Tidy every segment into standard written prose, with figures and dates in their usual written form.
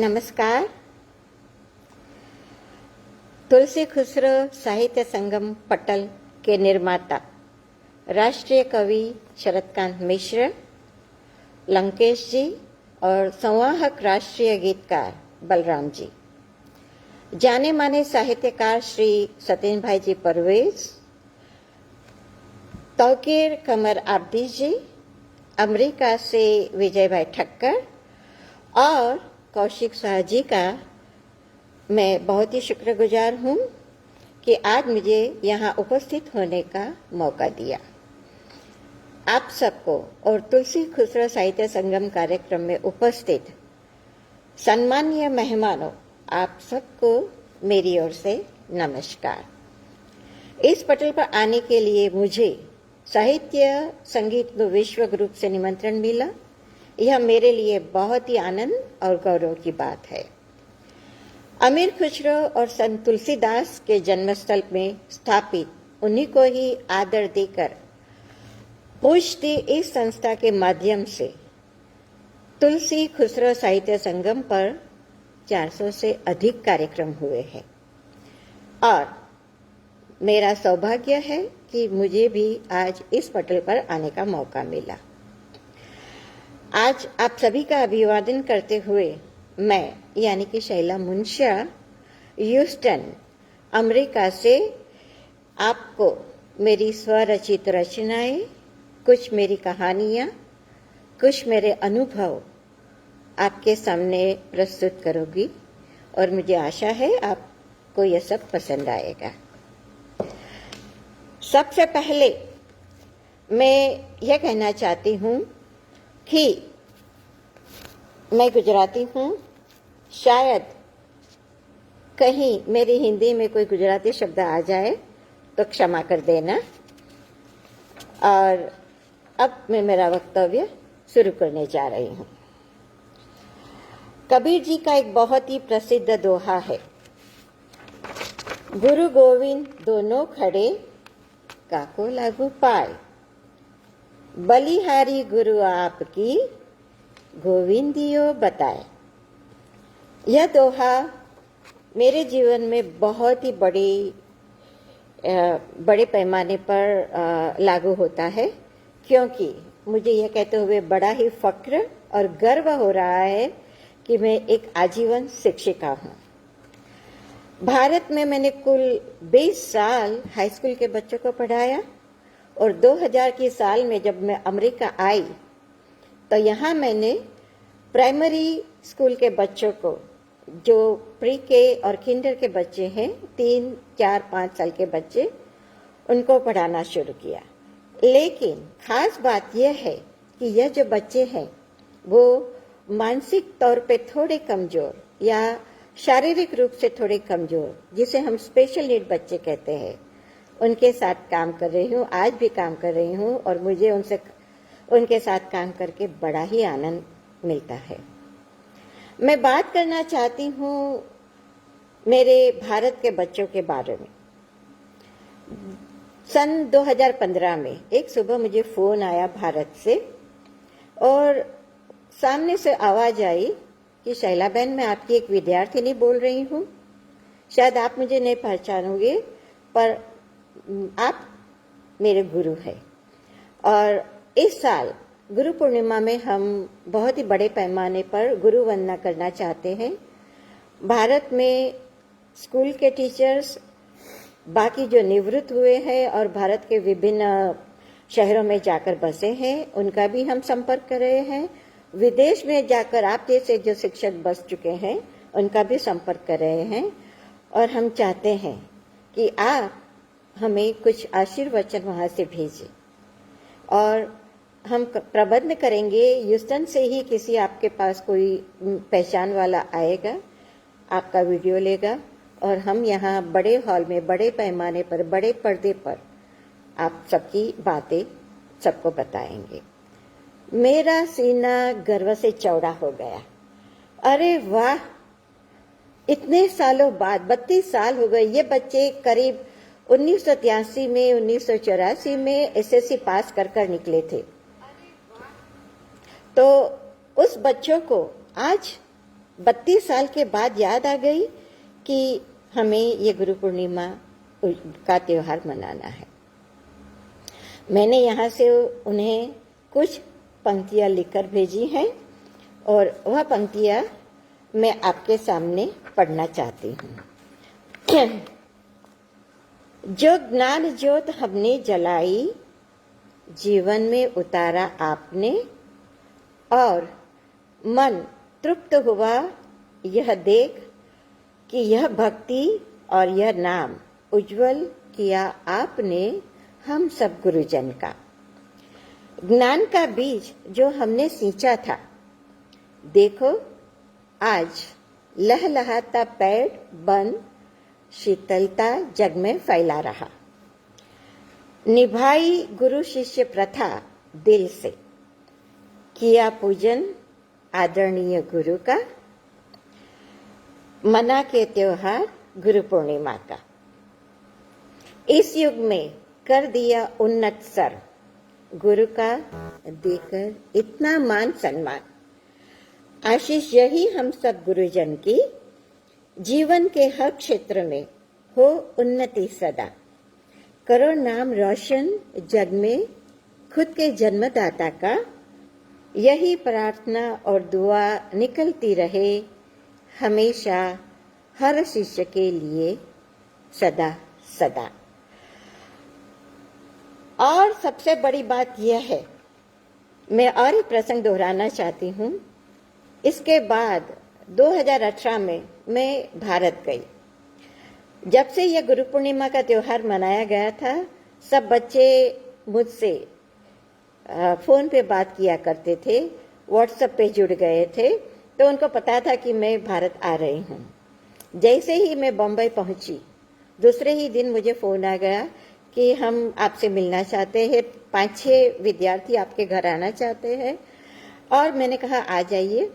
नमस्कार। तुलसी खुसरो साहित्य संगम पटल के निर्माता राष्ट्रीय कवि शरदकांत मिश्र, लंकेश जी और संवाहक राष्ट्रीय गीतकार बलराम जी, जाने माने साहित्यकार श्री सत्येंद्र भाई जी परवेज, तौकीर कमर आब्दी जी, अमेरिका से विजय भाई ठक्कर और कौशिक शाह जी का मैं बहुत ही शुक्रगुजार हूँ कि आज मुझे यहाँ उपस्थित होने का मौका दिया। आप सबको और तुलसी खुसरो साहित्य संगम कार्यक्रम में उपस्थित सम्मानीय मेहमानों, आप सबको मेरी ओर से नमस्कार। इस पटल पर आने के लिए मुझे साहित्य संगीत विश्व ग्रुप से निमंत्रण मिला। यह मेरे लिए बहुत ही आनंद और गौरव की बात है। अमीर खुसरो और संत तुलसीदास के जन्मस्थल में स्थापित उन्हीं को ही आदर देकर पूजती इस संस्था के माध्यम से तुलसी खुसरो साहित्य संगम पर 400 से अधिक कार्यक्रम हुए हैं और मेरा सौभाग्य है कि मुझे भी आज इस पटल पर आने का मौका मिला। आज आप सभी का अभिवादन करते हुए मैं यानी कि शैला मुंशिया ह्यूस्टन अमेरिका से आपको मेरी स्वरचित रचनाएं, कुछ मेरी कहानियां, कुछ मेरे अनुभव आपके सामने प्रस्तुत करूंगी और मुझे आशा है आपको यह सब पसंद आएगा। सबसे पहले मैं यह कहना चाहती हूँ कि मैं गुजराती हूँ। शायद कहीं मेरी हिंदी में कोई गुजराती शब्द आ जाए तो क्षमा कर देना। और अब मैं मेरा वक्तव्य शुरू करने जा रही हूँ। कबीर जी का एक बहुत ही प्रसिद्ध दोहा है, गुरु गोविंद दोनों खड़े काको लागू पाए, बलिहारी गुरु आपकी गोविंदियो बताए। यह दोहा मेरे जीवन में बहुत ही बड़े पैमाने पर लागू होता है, क्योंकि मुझे यह कहते हुए बड़ा ही फक्र और गर्व हो रहा है कि मैं एक आजीवन शिक्षिका हूँ। भारत में मैंने कुल 20 साल हाई स्कूल के बच्चों को पढ़ाया और 2000 की साल में जब मैं अमेरिका आई तो यहाँ मैंने प्राइमरी स्कूल के बच्चों को, जो प्री के और किंडर के बच्चे हैं, 3, 4, 5 साल के बच्चे, उनको पढ़ाना शुरू किया। लेकिन खास बात यह है कि यह जो बच्चे हैं वो मानसिक तौर पे थोड़े कमजोर या शारीरिक रूप से थोड़े कमजोर, जिसे हम स्पेशल नीड बच्चे कहते हैं, उनके साथ काम कर रही हूँ, आज भी काम कर रही हूँ और मुझे उनके साथ काम करके बड़ा ही आनंद मिलता है। मैं बात करना चाहती हूँ मेरे भारत के बच्चों के बारे में। सन 2015 में एक सुबह मुझे फोन आया भारत से और सामने से आवाज आई कि शैला बहन, मैं आपकी एक विद्यार्थिनी बोल रही हूँ। शायद आप मुझे नहीं पहचानोगे पर आप मेरे गुरु हैं। और इस साल गुरु पूर्णिमा में हम बहुत ही बड़े पैमाने पर गुरु वंदना करना चाहते हैं। भारत में स्कूल के टीचर्स, बाकी जो निवृत्त हुए हैं और भारत के विभिन्न शहरों में जाकर बसे हैं, उनका भी हम संपर्क कर रहे हैं। विदेश में जाकर आप जैसे जो शिक्षक बस चुके हैं उनका भी संपर्क कर रहे हैं और हम चाहते हैं कि आप हमें कुछ आशीर्वचन वहाँ से भेजें और हम प्रबंध करेंगे। ह्यूस्टन से ही किसी आपके पास कोई पहचान वाला आएगा, आपका वीडियो लेगा और हम यहाँ बड़े हॉल में, बड़े पैमाने पर, बड़े पर्दे पर आप सबकी बातें सबको बताएंगे। मेरा सीना गर्व से चौड़ा हो गया। अरे वाह, इतने सालों बाद 32 साल हो गए। ये बच्चे करीब 1983 में, 1984 में एसएससी पास कर निकले थे। तो उस बच्चों को आज 32 साल के बाद याद आ गई कि हमें ये गुरु पूर्णिमा का त्योहार मनाना है। मैंने यहाँ से उन्हें कुछ पंक्तियाँ लिखकर भेजी हैं और वह पंक्तियाँ मैं आपके सामने पढ़ना चाहती हूँ। जो ज्ञान ज्योत हमने जलाई, जीवन में उतारा आपने, और मन तृप्त हुआ यह देख कि यह भक्ति और यह नाम उज्जवल किया आपने हम सब गुरुजन का। ज्ञान का बीज जो हमने सींचा था, देखो आज लहलहाता पेड़ बन शीतलता जग में फैला रहा। निभाई गुरु शिष्य प्रथा दिल से, किया पूजन आदरणीय गुरु का, मना के त्योहार गुरु पूर्णिमा का। इस युग में कर दिया उन्नत सर, गुरु का देकर इतना मान सम्मान। आशीष यही हम सब गुरुजन की, जीवन के हर क्षेत्र में हो उन्नति सदा। करो नाम रोशन जग में खुद के जन्मदाता का, यही प्रार्थना और दुआ निकलती रहे हमेशा हर शिष्य के लिए सदा सदा। और सबसे बड़ी बात यह है, मैं और एक प्रसंग दोहराना चाहती हूँ। इसके बाद 2018 में मैं भारत गई। जब से यह गुरु पूर्णिमा का त्योहार मनाया गया था, सब बच्चे मुझसे फोन पे बात किया करते थे, व्हाट्सएप पे जुड़ गए थे, तो उनको पता था कि मैं भारत आ रही हूँ। जैसे ही मैं बम्बई पहुंची, दूसरे ही दिन मुझे फोन आ गया कि हम आपसे मिलना चाहते हैं, 5-6 विद्यार्थी आपके घर आना चाहते हैं। और मैंने कहा आ जाइए।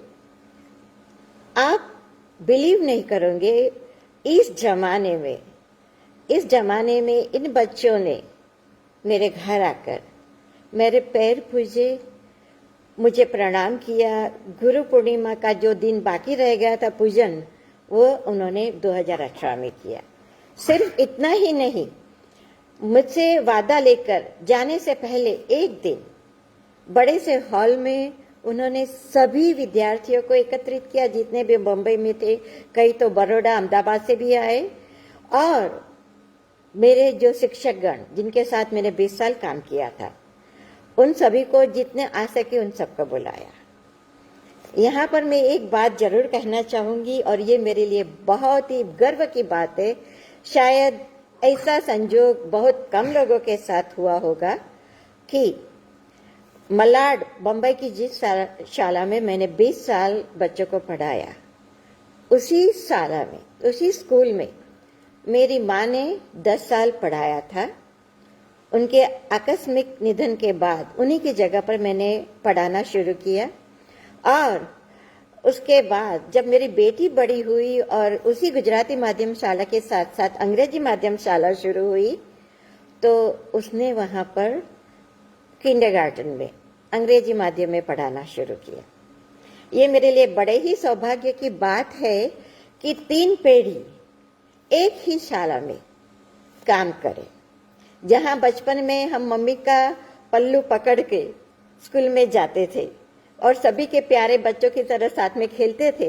आप बिलीव नहीं करोगे, इस जमाने में इन बच्चों ने मेरे घर आकर मेरे पैर पूजे, मुझे प्रणाम किया। गुरु पूर्णिमा का जो दिन बाकी रह गया था पूजन, वो उन्होंने 2018 में किया। सिर्फ इतना ही नहीं, मुझसे वादा लेकर जाने से पहले एक दिन बड़े से हॉल में उन्होंने सभी विद्यार्थियों को एकत्रित किया, जितने भी बम्बई में थे। कई तो बड़ौदा अहमदाबाद से भी आए, और मेरे जो शिक्षकगण जिनके साथ मैंने 20 साल काम किया था, उन सभी को जितने आ सके उन सबको बुलाया। यहाँ पर मैं एक बात जरूर कहना चाहूंगी, और ये मेरे लिए बहुत ही गर्व की बात है। शायद ऐसा संजोग बहुत कम लोगों के साथ हुआ होगा कि मलाड बम्बई की जिस शाला में मैंने 20 साल बच्चों को पढ़ाया, उसी शाला में, उसी स्कूल में मेरी माँ ने 10 साल पढ़ाया था। उनके आकस्मिक निधन के बाद उन्हीं की जगह पर मैंने पढ़ाना शुरू किया। और उसके बाद जब मेरी बेटी बड़ी हुई और उसी गुजराती माध्यम शाला के साथ साथ अंग्रेजी माध्यम शाला शुरू हुई, तो उसने वहाँ पर किंडरगार्टन में अंग्रेजी माध्यम में पढ़ाना शुरू किया। ये मेरे लिए बड़े ही सौभाग्य की बात है कि 3 पीढ़ी एक ही शाला में काम करे। जहाँ बचपन में हम मम्मी का पल्लू पकड़ के स्कूल में जाते थे और सभी के प्यारे बच्चों की तरह साथ में खेलते थे,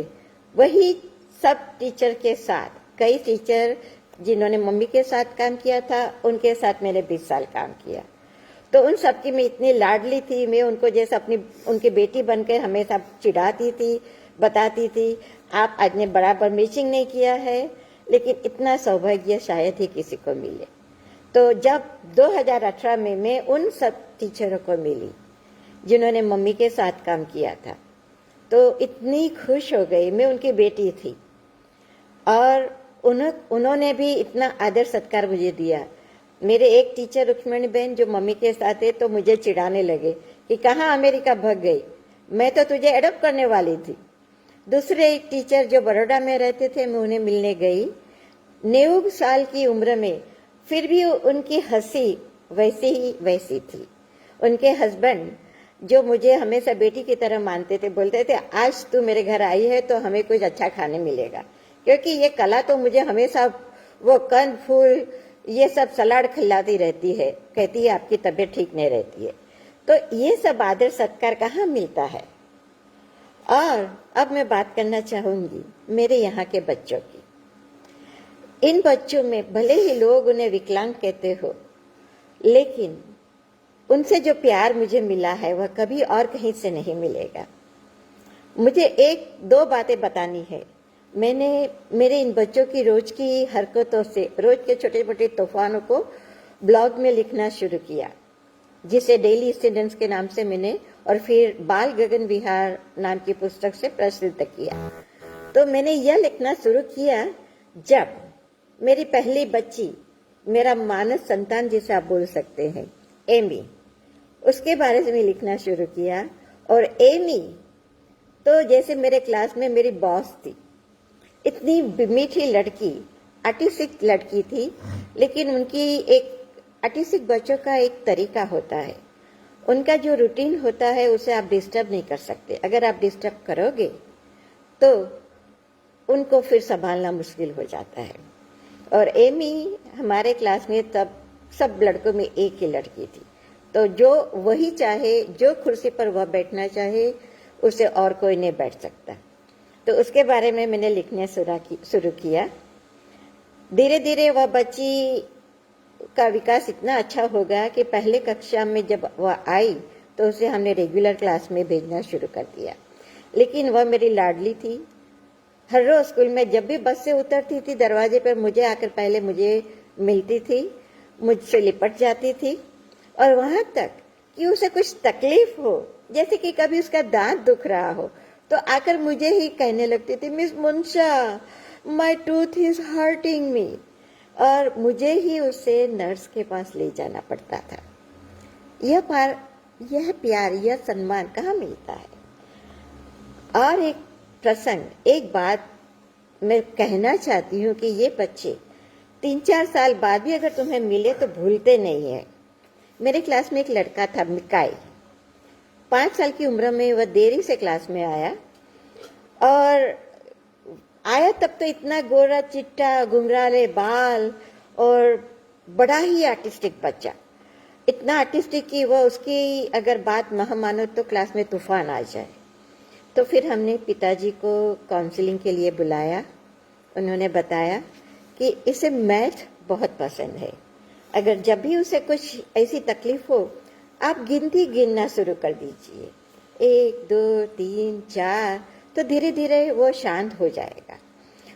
वही सब टीचर के साथ, कई टीचर जिन्होंने मम्मी के साथ काम किया था, उनके साथ मैंने 20 साल काम किया। तो उन सब की मैं इतनी लाडली थी, मैं उनको जैसे उनकी बेटी बनकर हमेशा चिढ़ाती थी, बताती थी आप आज ने बराबर मैचिंग नहीं किया है, लेकिन इतना सौभाग्य शायद ही किसी को मिले। तो जब 2018 में मैं उन सब टीचरों को मिली जिन्होंने मम्मी के साथ काम किया था, तो इतनी खुश हो गई। मैं उनकी बेटी थी और उन्होंने भी इतना आदर सत्कार मुझे दिया। मेरे एक टीचर रुक्मणी बहन जो मम्मी के साथ है, तो मुझे चिढ़ाने लगे कि कहाँ अमेरिका भाग गई, मैं तो तुझे एडॉप्ट करने वाली थी। दूसरे एक टीचर जो बड़ौदा में रहते थे, मैं उन्हें मिलने गई। 90 साल की उम्र में फिर भी उनकी हंसी वैसी थी। उनके हस्बैंड जो मुझे हमेशा बेटी की तरह मानते थे, बोलते थे आज तू मेरे घर आई है तो हमें कुछ अच्छा खाने मिलेगा, क्योंकि ये कला तो मुझे हमेशा वो कंद फूल ये सब सलाद खिलाती रहती है, कहती है आपकी तबीयत ठीक नहीं रहती है। तो ये सब आदर सत्कार कहाँ मिलता है। और अब मैं बात करना चाहूंगी मेरे यहाँ के बच्चों की। इन बच्चों में भले ही लोग उन्हें विकलांग कहते हो, लेकिन उनसे जो प्यार मुझे मिला है वह कभी और कहीं से नहीं मिलेगा। मुझे एक दो बातें बतानी है। मैंने मेरे इन बच्चों की रोज की हरकतों से, रोज के छोटे छोटे तूफानों को ब्लॉग में लिखना शुरू किया, जिसे डेली इंसिडेंट्स के नाम से मैंने और फिर बाल गगन विहार नाम की पुस्तक से प्रसिद्ध किया। तो मैंने यह लिखना शुरू किया जब मेरी पहली बच्ची, मेरा मानस संतान जिसे आप बोल सकते हैं, एमी, उसके बारे में लिखना शुरू किया। और एमी तो जैसे मेरे क्लास में मेरी बॉस थी, इतनी मीठी लड़की, आर्टिस्टिक लड़की थी, लेकिन उनकी एक आर्टिस्टिक बच्चों का एक तरीका होता है, उनका जो रूटीन होता है उसे आप डिस्टर्ब नहीं कर सकते। अगर आप डिस्टर्ब करोगे तो उनको फिर संभालना मुश्किल हो जाता है। और एमी हमारे क्लास में तब सब लड़कों में एक ही लड़की थी, तो जो वही चाहे, जो कुर्सी पर वह बैठना चाहे, उसे और कोई नहीं बैठ सकता। तो उसके बारे में मैंने लिखने शुरू किया। धीरे धीरे वह बच्ची का विकास इतना अच्छा हो गया कि पहले कक्षा में जब वह आई तो उसे हमने रेगुलर क्लास में भेजना शुरू कर दिया। लेकिन वह मेरी लाडली थी। हर रोज स्कूल में जब भी बस से उतरती थी, दरवाजे पर मुझे आकर पहले मुझे मिलती थी, मुझसे लिपट जाती थी, और वहां तक कि उसे कुछ तकलीफ हो, जैसे कि कभी उसका दांत दुख रहा हो, तो आकर मुझे ही कहने लगती थी, miss Munsha, my tooth is hurting me, और मुझे ही उसे नर्स के पास ले जाना पड़ता था। यह प्यार, यह सम्मान कहाँ मिलता है। और एक प्रसंग, एक बात मैं कहना चाहती हूँ कि ये बच्चे 3-4 साल बाद भी अगर तुम्हें मिले तो भूलते नहीं है। मेरे क्लास में एक लड़का था, मिकाई, 5 साल की उम्र में वह देरी से क्लास में आया, और आया तब तो इतना गोरा चिट्टा, घुंघराले बाल, और बड़ा ही आर्टिस्टिक बच्चा, इतना आर्टिस्टिक कि वह उसकी अगर बात न मानो तो क्लास में तूफान आ जाए। तो फिर हमने पिताजी को काउंसलिंग के लिए बुलाया। उन्होंने बताया कि इसे मैथ बहुत पसंद है, अगर जब भी उसे कुछ ऐसी तकलीफ हो आप गिनती गिनना शुरू कर दीजिए, 1 2 3 4, तो धीरे धीरे वो शांत हो जाएगा।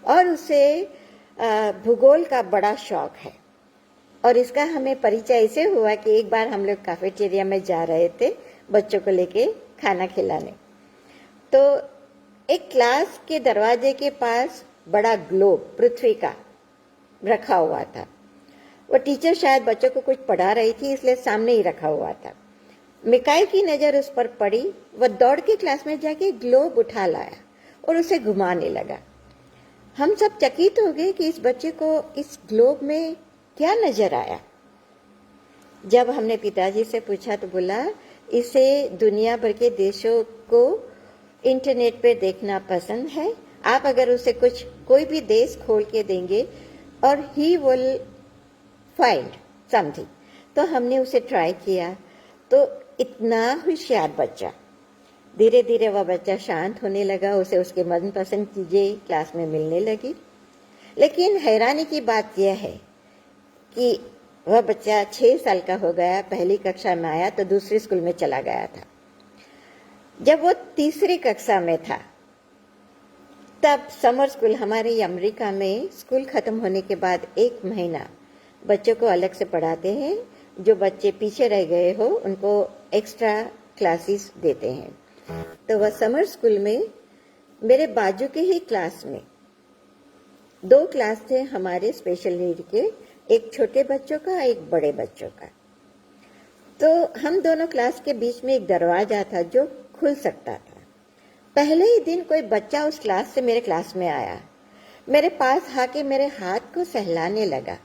और उसे भूगोल का बड़ा शौक है, और इसका हमें परिचय ऐसे हुआ कि एक बार हम लोग कैफेटेरिया में जा रहे थे बच्चों को लेके खाना खिलाने, तो एक क्लास के दरवाजे के पास बड़ा ग्लोब पृथ्वी का रखा हुआ था। वो टीचर शायद बच्चों को कुछ पढ़ा रही थी, इसलिए सामने ही रखा हुआ था। मिकाई की नजर उस पर पड़ी, वह दौड़ के क्लास में जाके ग्लोब उठा लाया और उसे घुमाने लगा। हम सब चकित हो गए कि इस बच्चे को इस ग्लोब में क्या नजर आया। जब हमने पिताजी से पूछा तो बोला इसे दुनिया भर के देशों को इंटरनेट पे देखना पसंद है, आप अगर उसे कोई भी देश खोल के देंगे और ही विल फाइंड समथिंग। तो हमने उसे ट्राई किया, तो इतना होशियार बच्चा, धीरे धीरे वह बच्चा शांत होने लगा, उसे उसके मनपसंद चीजें क्लास में मिलने लगी। लेकिन हैरानी की बात यह है कि वह बच्चा 6 साल का हो गया, पहली कक्षा में आया तो दूसरी स्कूल में चला गया था। जब वो तीसरी कक्षा में था तब समर स्कूल, हमारे अमेरिका में स्कूल खत्म होने के बाद 1 महीना बच्चों को अलग से पढ़ाते हैं, जो बच्चे पीछे रह गए हो उनको एक्स्ट्रा क्लासेस देते हैं। तो वह समर स्कूल में मेरे बाजू के ही क्लास में 2 क्लास थे हमारे स्पेशल नीड के, एक छोटे बच्चों का, एक बड़े बच्चों का। तो हम दोनों क्लास के बीच में एक दरवाजा था जो खुल सकता था। पहले ही दिन कोई बच्चा उस क्लास से मेरे क्लास में आया, मेरे पास आके मेरे हाथ को सहलाने लगा।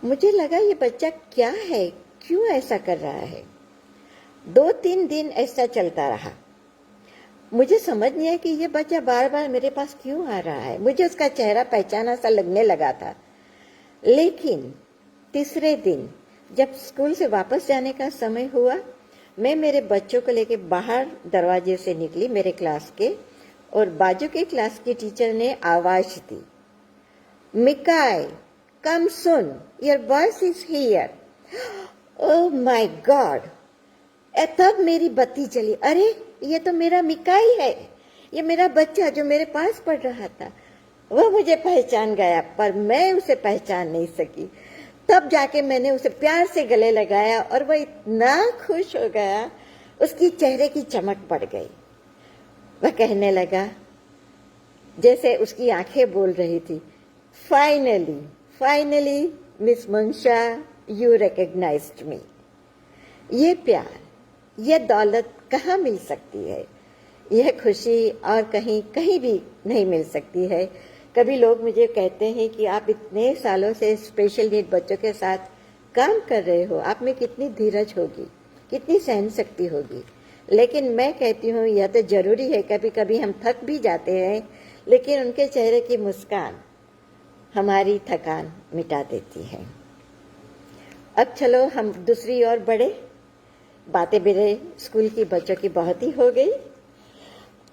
मुझे लगा ये बच्चा क्या है, क्यों ऐसा कर रहा है। 2-3 दिन ऐसा चलता रहा। मुझे समझ नहीं आया कि ये बच्चा बार बार मेरे पास क्यों आ रहा है। मुझे उसका चेहरा पहचाना सा लगने लगा था। लेकिन तीसरे दिन जब स्कूल से वापस जाने का समय हुआ, मैं मेरे बच्चों को लेके बाहर दरवाजे से निकली मेरे क्लास के, और बाजू के क्लास की टीचर ने आवाज दी, Mikai come soon, your voice is here. Oh my God, तब मेरी बत्ती जली। अरे ये तो मेरा मिकाई है, ये मेरा बच्चा जो मेरे पास पढ़ रहा था। वह मुझे पहचान गया, पर मैं उसे पहचान नहीं सकी। तब जाके मैंने उसे प्यार से गले लगाया और वह इतना खुश हो गया, उसकी चेहरे की चमक बढ़ गई। वह कहने लगा, जैसे उसकी आंखें बोल रही थी, फाइनली फाइनली मिस मंशा, यू रिकॉग्नाइज्ड मी। ये प्यार, ये दौलत कहाँ मिल सकती है? यह खुशी और कहीं कहीं भी नहीं मिल सकती है। कभी लोग मुझे कहते हैं कि आप इतने सालों से स्पेशल नीड बच्चों के साथ काम कर रहे हो, आप में कितनी धीरज होगी, कितनी सहन शक्ति होगी। लेकिन मैं कहती हूँ यह तो जरूरी है, कभी कभी हम थक भी जाते हैं, लेकिन उनके चेहरे की मुस्कान हमारी थकान मिटा देती है। अब चलो हम दूसरी ओर बढ़े। बातें मेरे स्कूल की बच्चों की बहुत ही हो गई।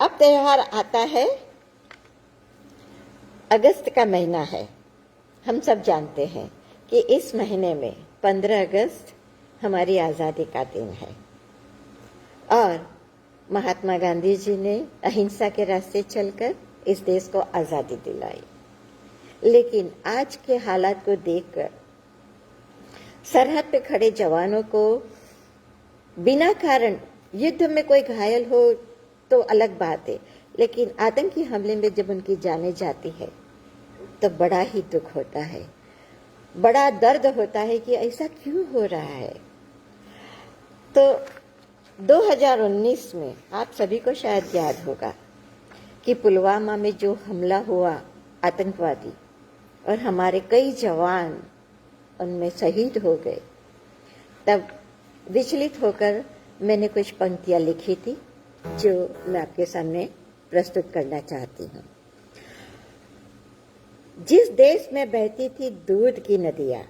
अब त्योहार आता है, अगस्त का महीना है। हम सब जानते हैं कि इस महीने में 15 अगस्त हमारी आज़ादी का दिन है, और महात्मा गांधी जी ने अहिंसा के रास्ते चलकर इस देश को आज़ादी दिलाई। लेकिन आज के हालात को देखकर, सरहद पे खड़े जवानों को बिना कारण युद्ध में कोई घायल हो तो अलग बात है, लेकिन आतंकी हमले में जब उनकी जाने जाती है तो बड़ा ही दुख होता है, बड़ा दर्द होता है कि ऐसा क्यों हो रहा है। तो 2019 में आप सभी को शायद याद होगा कि पुलवामा में जो हमला हुआ आतंकवादी, और हमारे कई जवान उनमें शहीद हो गए। तब विचलित होकर मैंने कुछ पंक्तियां लिखी थी जो मैं आपके सामने प्रस्तुत करना चाहती हूँ। जिस देश में बहती थी दूध की नदियाँ,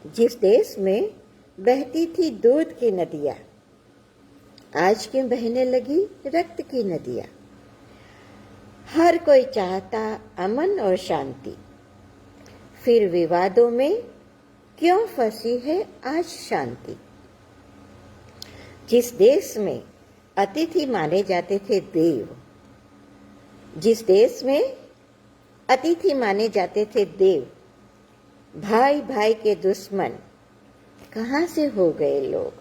जिस देश में बहती थी दूध की नदियाँ, आज क्यों बहने लगी रक्त की नदियाँ। हर कोई चाहता अमन और शांति, फिर विवादों में क्यों फंसी है आज शांति। जिस देश में अतिथि माने जाते थे देव, जिस देश में अतिथि माने जाते थे देव, भाई भाई के दुश्मन कहाँ से हो गए लोग।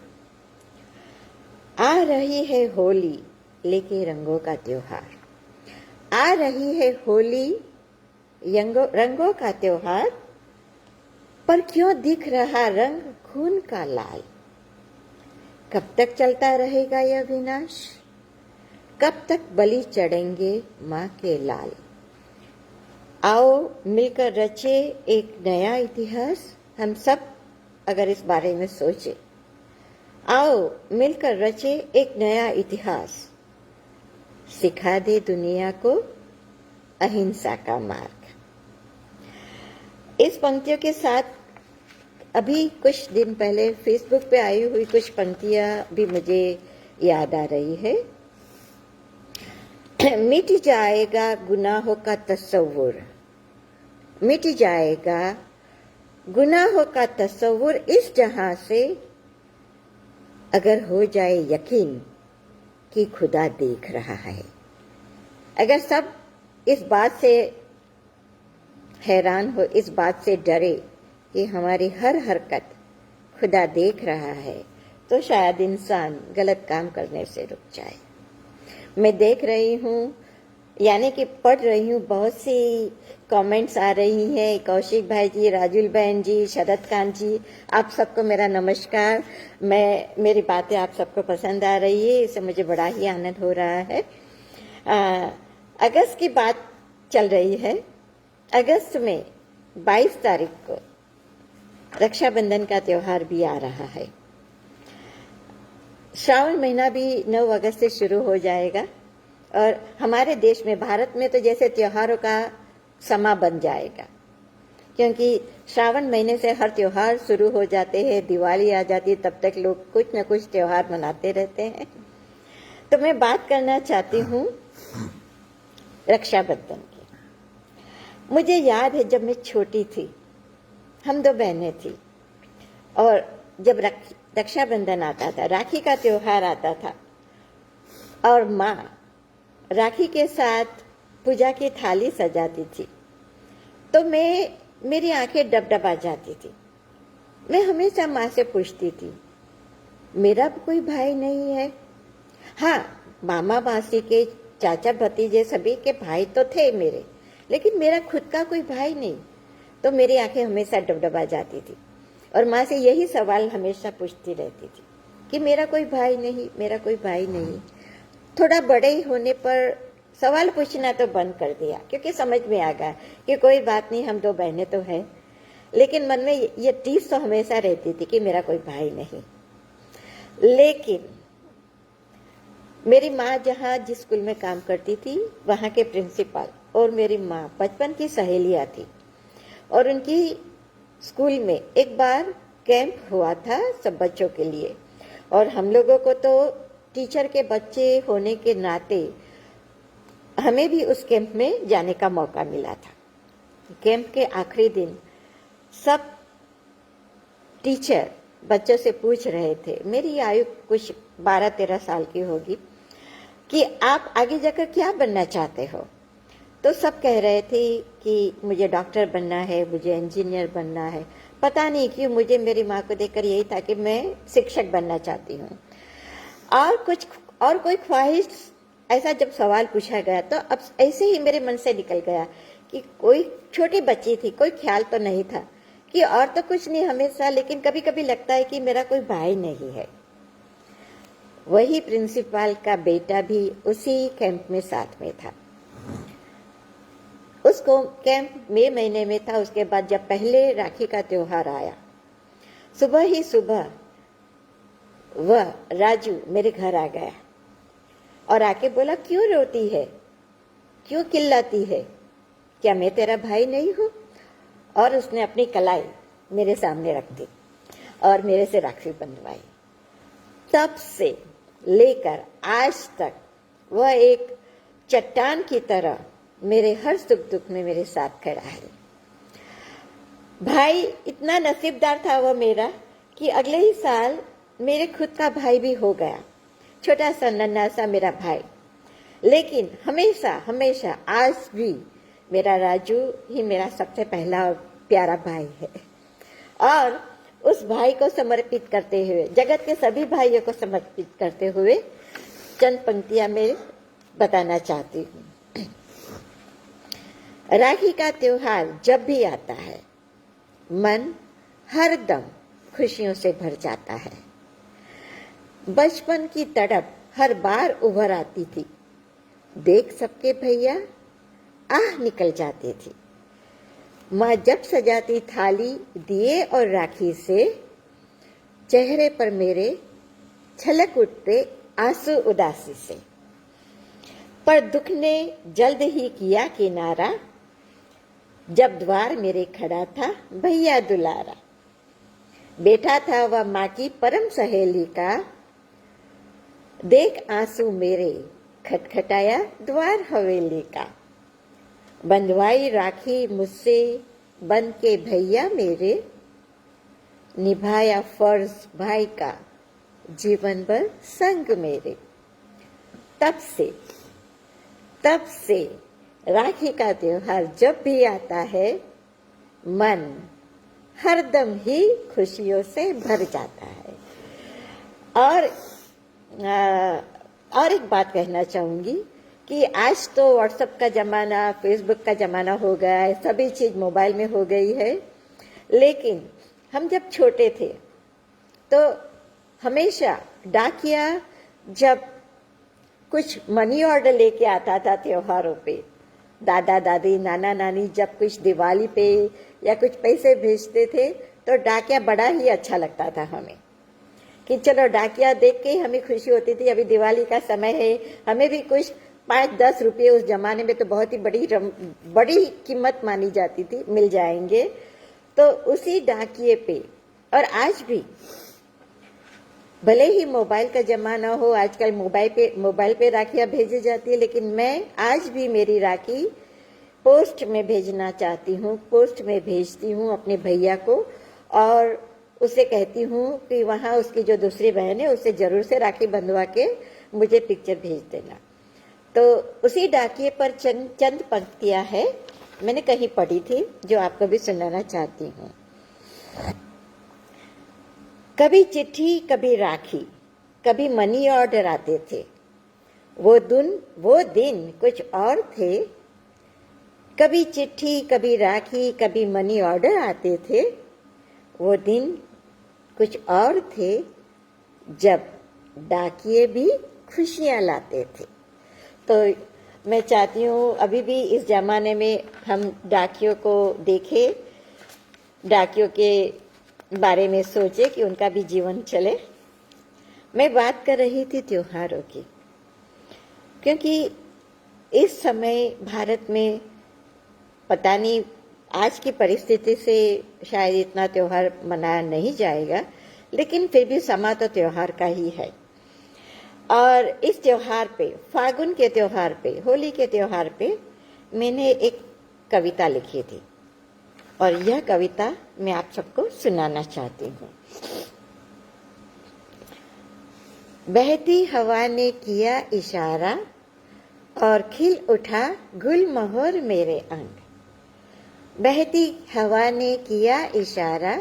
आ रही है होली लेके रंगों का त्योहार, आ रही है होली रंगों का त्योहार, पर क्यों दिख रहा रंग खून का लाल। कब तक चलता रहेगा यह विनाश, कब तक बलि चढ़ेंगे माँ के लाल। आओ मिलकर रचे एक नया इतिहास, हम सब अगर इस बारे में सोचे। आओ मिलकर रचे एक नया इतिहास, सिखा दे दुनिया को अहिंसा का मार्ग। इस पंक्तियों के साथ अभी कुछ दिन पहले फेसबुक पे आई हुई कुछ पंक्तियां भी मुझे याद आ रही है। मिट जाएगा गुनाहों का तस्वुर, मिट जाएगा गुनाहों का तस्वुर इस जहां से, अगर हो जाए यकीन कि खुदा देख रहा है। अगर सब इस बात से हैरान हो, इस बात से डरे कि हमारी हर हरकत खुदा देख रहा है, तो शायद इंसान गलत काम करने से रुक जाए। मैं देख रही हूँ, यानी कि पढ़ रही हूँ, बहुत सी कमेंट्स आ रही हैं। कौशिक भाई जी, राजुल बहन जी, शरद खान जी, आप सबको मेरा नमस्कार। मेरी बातें आप सबको पसंद आ रही है, इससे मुझे बड़ा ही आनंद हो रहा है। अगस्त की बात चल रही है। अगस्त में 22 तारीख को रक्षाबंधन का त्योहार भी आ रहा है। श्रावण महीना भी 9 अगस्त से शुरू हो जाएगा और हमारे देश में, भारत में तो जैसे त्योहारों का समा बन जाएगा, क्योंकि श्रावण महीने से हर त्योहार शुरू हो जाते हैं। दिवाली आ जाती है, तब तक लोग कुछ न कुछ त्योहार मनाते रहते हैं। तो मैं बात करना चाहती हूँ रक्षाबंधन की। मुझे याद है जब मैं छोटी थी, हम 2 बहनें थी, और जब रक्षाबंधन आता था, राखी का त्योहार आता था, और माँ राखी के साथ पूजा की थाली सजाती थी, तो मेरी आंखें डबडबा जाती थी। मैं हमेशा माँ से पूछती थी, मेरा कोई भाई नहीं है? हाँ, मामा मासी के चाचा भतीजे सभी के भाई तो थे मेरे, लेकिन मेरा खुद का कोई भाई नहीं। तो मेरी आंखें हमेशा डबडबा जाती थी और माँ से यही सवाल हमेशा पूछती रहती थी कि मेरा कोई भाई नहीं, मेरा कोई भाई नहीं। थोड़ा बड़े होने पर सवाल पूछना तो बंद कर दिया, क्योंकि समझ में आ गया कि कोई बात नहीं, हम 2 बहनें तो हैं, लेकिन मन में ये टीस तो हमेशा रहती थी कि मेरा कोई भाई नहीं। लेकिन मेरी माँ जहाँ जिस स्कूल में काम करती थी, वहाँ के प्रिंसिपल और मेरी माँ बचपन की सहेलियाँ थी, और उनकी स्कूल में एक बार कैंप हुआ था सब बच्चों के लिए, और हम लोगों को तो टीचर के बच्चे होने के नाते हमें भी उस कैंप में जाने का मौका मिला था। कैंप के आखिरी दिन सब टीचर बच्चों से पूछ रहे थे, मेरी आयु कुछ 12-13 साल की होगी, कि आप आगे जाकर क्या बनना चाहते हो? तो सब कह रहे थे कि मुझे डॉक्टर बनना है, मुझे इंजीनियर बनना है। पता नहीं क्यों मुझे मेरी माँ को देखकर यही था कि मैं शिक्षक बनना चाहती हूँ। और कोई ख्वाहिश, ऐसा जब सवाल पूछा गया तो अब ऐसे ही मेरे मन से निकल गया कि कोई छोटी बच्ची थी, कोई ख्याल तो नहीं था कि और तो कुछ नहीं हमेशा, लेकिन कभी कभी लगता है कि मेरा कोई भाई नहीं है। वही प्रिंसिपल का बेटा भी उसी कैंप में साथ में था। उसको कैंप मई महीने में था। उसके बाद जब पहले राखी का त्योहार आया, सुबह ही सुबह वह राजू मेरे घर आ गया और आके बोला, क्यों रोती है, क्यों चिल्लाती है, क्या मैं तेरा भाई नहीं हूं? और उसने अपनी कलाई मेरे सामने रख दी और मेरे से राखी बंधवाई। तब से लेकर आज तक वह एक चट्टान की तरह मेरे हर सुख दुख में मेरे साथ खड़ा है। भाई इतना नसीबदार था वह मेरा कि अगले ही साल मेरे खुद का भाई भी हो गया, छोटा सा नन्हा सा मेरा भाई। लेकिन हमेशा हमेशा आज भी मेरा राजू ही मेरा सबसे पहला और प्यारा भाई है। और उस भाई को समर्पित करते हुए, जगत के सभी भाइयों को समर्पित करते हुए चंद पंक्तियां मैं बताना चाहती हूँ। राखी का त्योहार जब भी आता है, मन हरदम खुशियों से भर जाता है। बचपन की तड़प हर बार उभर आती थी, देख सबके भैया आह निकल जाती थी। माँ जब सजाती थाली दिए और राखी से, चेहरे पर मेरे छलक उठते आंसू उदासी से। पर दुख ने जल्द ही किया किनारा, जब द्वार मेरे खड़ा था भैया दुलारा। बैठा था वह माँ की परम सहेली का, देख आंसू मेरे खटखटाया द्वार हवेली का। बंधवाई राखी मुझसे बन के भैया मेरे, निभाया फर्ज भाई का जीवन भर संग मेरे। तब से राखी का त्योहार जब भी आता है, मन हरदम ही खुशियों से भर जाता है। और एक बात कहना चाहूंगी कि आज तो व्हाट्सएप का जमाना, फेसबुक का जमाना हो गया है, सभी चीज मोबाइल में हो गई है। लेकिन हम जब छोटे थे तो हमेशा डाकिया जब कुछ मनी ऑर्डर लेके आता था त्योहारों पे, दादा दादी नाना नानी जब कुछ दिवाली पे या कुछ पैसे भेजते थे तो डाकिया बड़ा ही अच्छा लगता था हमें, कि चलो डाकिया देख के ही हमें खुशी होती थी, अभी दिवाली का समय है, हमें भी कुछ 5-10 रुपये, उस जमाने में तो बहुत ही बड़ी कीमत मानी जाती थी, मिल जाएंगे। तो उसी डाकिए पे, और आज भी भले ही मोबाइल का जमाना हो, आजकल मोबाइल पे राखियां भेजी जाती है, लेकिन मैं आज भी मेरी राखी पोस्ट में भेजना चाहती हूँ, पोस्ट में भेजती हूँ अपने भैया को, और उसे कहती हूँ कि वहाँ उसकी जो दूसरी बहन है उसे जरूर से राखी बंधवा के मुझे पिक्चर भेज देना। तो उसी डाकिए पर चंद पंक्तियां है, मैंने कहीं पढ़ी थी, जो आपको भी सुनाना चाहती हूँ। कभी चिट्ठी, कभी राखी, कभी मनी ऑर्डर आते थे, वो दिन कुछ और थे। कभी चिट्ठी, कभी राखी, कभी मनी ऑर्डर आते थे, वो दिन कुछ और थे, जब डाकिये भी खुशियां लाते थे। तो मैं चाहती हूँ अभी भी इस जमाने में हम डाकियों को देखें, डाकियों के बारे में सोचे कि उनका भी जीवन चले। मैं बात कर रही थी त्योहारों की, क्योंकि इस समय भारत में पता नहीं आज की परिस्थिति से शायद इतना त्योहार मनाया नहीं जाएगा, लेकिन फिर भी समा तो त्योहार का ही है। और इस त्योहार पे, फागुन के त्योहार पे, होली के त्योहार पे मैंने एक कविता लिखी थी, और यह कविता मैं आप सबको सुनाना चाहती हूँ। बहती हवा ने किया इशारा और खिल उठा गुलमोहर मेरे अंग। बहती हवा ने किया इशारा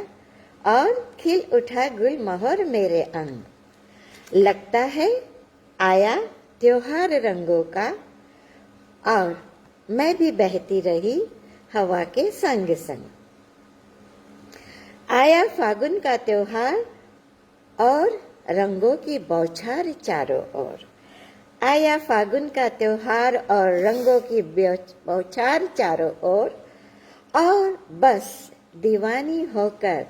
और खिल उठा गुलमोहर मेरे अंग। लगता है आया त्योहार रंगों का, और मैं भी बहती रही हवा के संग संग। आया फागुन का त्योहार और रंगों की बौछार चारों ओर। आया फागुन का त्योहार और रंगों की बौछार चारों ओर, और बस दीवानी होकर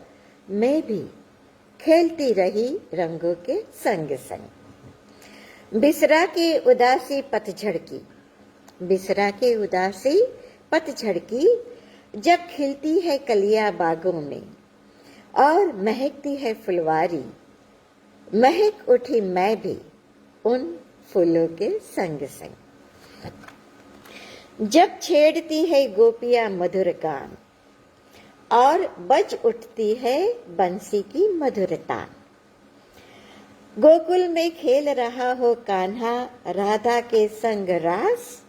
मैं भी खेलती रही रंगों के संग संग। बिसरा के उदासी पतझड़ की, बिसरा के उदासी पतझड़ की, जब खिलती है कलियां बागों में और महकती है फुलवारी, महक उठी मैं भी उन फूलों के संग संग। जब छेड़ती है गोपियां मधुर गान और बज उठती है बंसी की मधुर तान। गोकुल में खेल रहा हो कान्हा राधा के संग रास,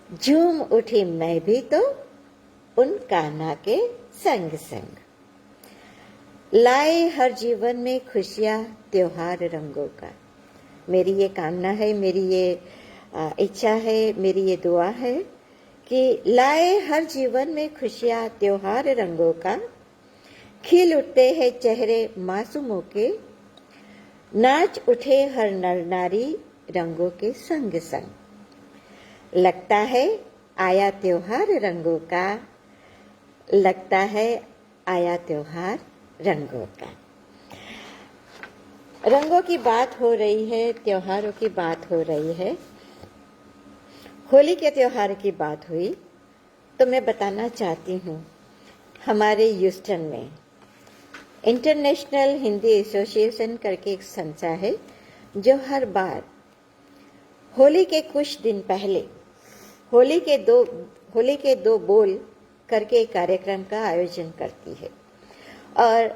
झूम उठी मैं भी तो उन कान्हा के संग संग। लाए हर जीवन में खुशियां त्योहार रंगों का। मेरी ये कामना है, मेरी ये इच्छा है, मेरी ये दुआ है कि लाए हर जीवन में खुशियां त्योहार रंगों का। खिल उठते हैं चेहरे मासूमों के, नाच उठे हर नर नारी रंगों के संग संग। लगता है आया त्योहार रंगों का, लगता है आया त्योहार रंगों का। रंगों की बात हो रही है, त्योहारों की बात हो रही है। होली के त्योहार की बात हुई तो मैं बताना चाहती हूँ, हमारे ह्यूस्टन में इंटरनेशनल हिंदी एसोसिएशन करके एक संस्था है, जो हर बार होली के कुछ दिन पहले होली के दो बोल करके एक कार्यक्रम का आयोजन करती है। और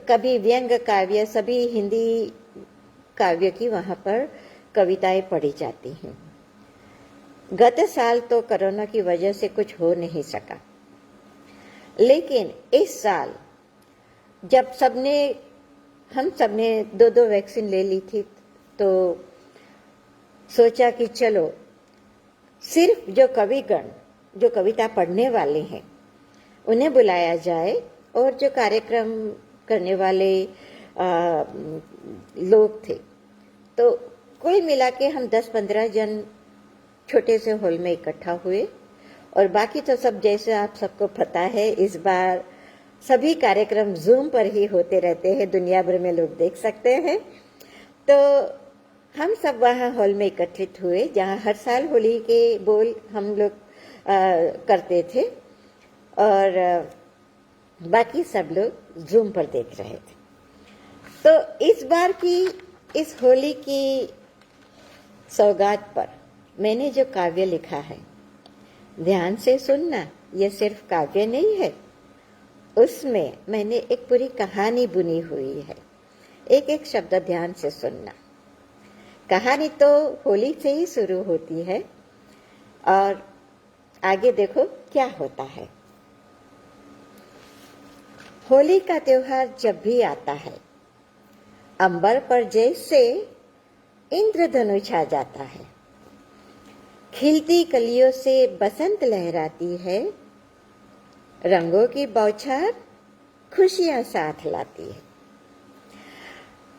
कभी व्यंग काव्य, सभी हिंदी काव्य की वहाँ पर कविताएं पढ़ी जाती हैं। गत साल तो कोरोना की वजह से कुछ हो नहीं सका, लेकिन इस साल जब हम सबने 2 वैक्सीन ले ली थी, तो सोचा कि चलो सिर्फ जो कविगण, जो कविता पढ़ने वाले हैं, उन्हें बुलाया जाए, और जो कार्यक्रम करने वाले लोग थे, तो कुल मिला के हम 10-15 जन छोटे से हॉल में इकट्ठा हुए। और बाकी तो सब, जैसे आप सबको पता है, इस बार सभी कार्यक्रम जूम पर ही होते रहते हैं, दुनिया भर में लोग देख सकते हैं। तो हम सब वहाँ हॉल में एकत्रित हुए, जहाँ हर साल होली के बोल हम लोग करते थे, और बाकी सब लोग जूम पर देख रहे थे। तो इस बार की इस होली की सौगात पर मैंने जो काव्य लिखा है, ध्यान से सुनना, यह सिर्फ काव्य नहीं है, उसमें मैंने एक पूरी कहानी बुनी हुई है। एक एक शब्द ध्यान से सुनना। कहानी तो होली से ही शुरू होती है और आगे देखो क्या होता है। होली का त्योहार जब भी आता है, अंबर पर जैसे इंद्रधनुष आ जाता है, खिलती कलियों से बसंत लहराती है, रंगों की बौछार खुशियां साथ लाती है।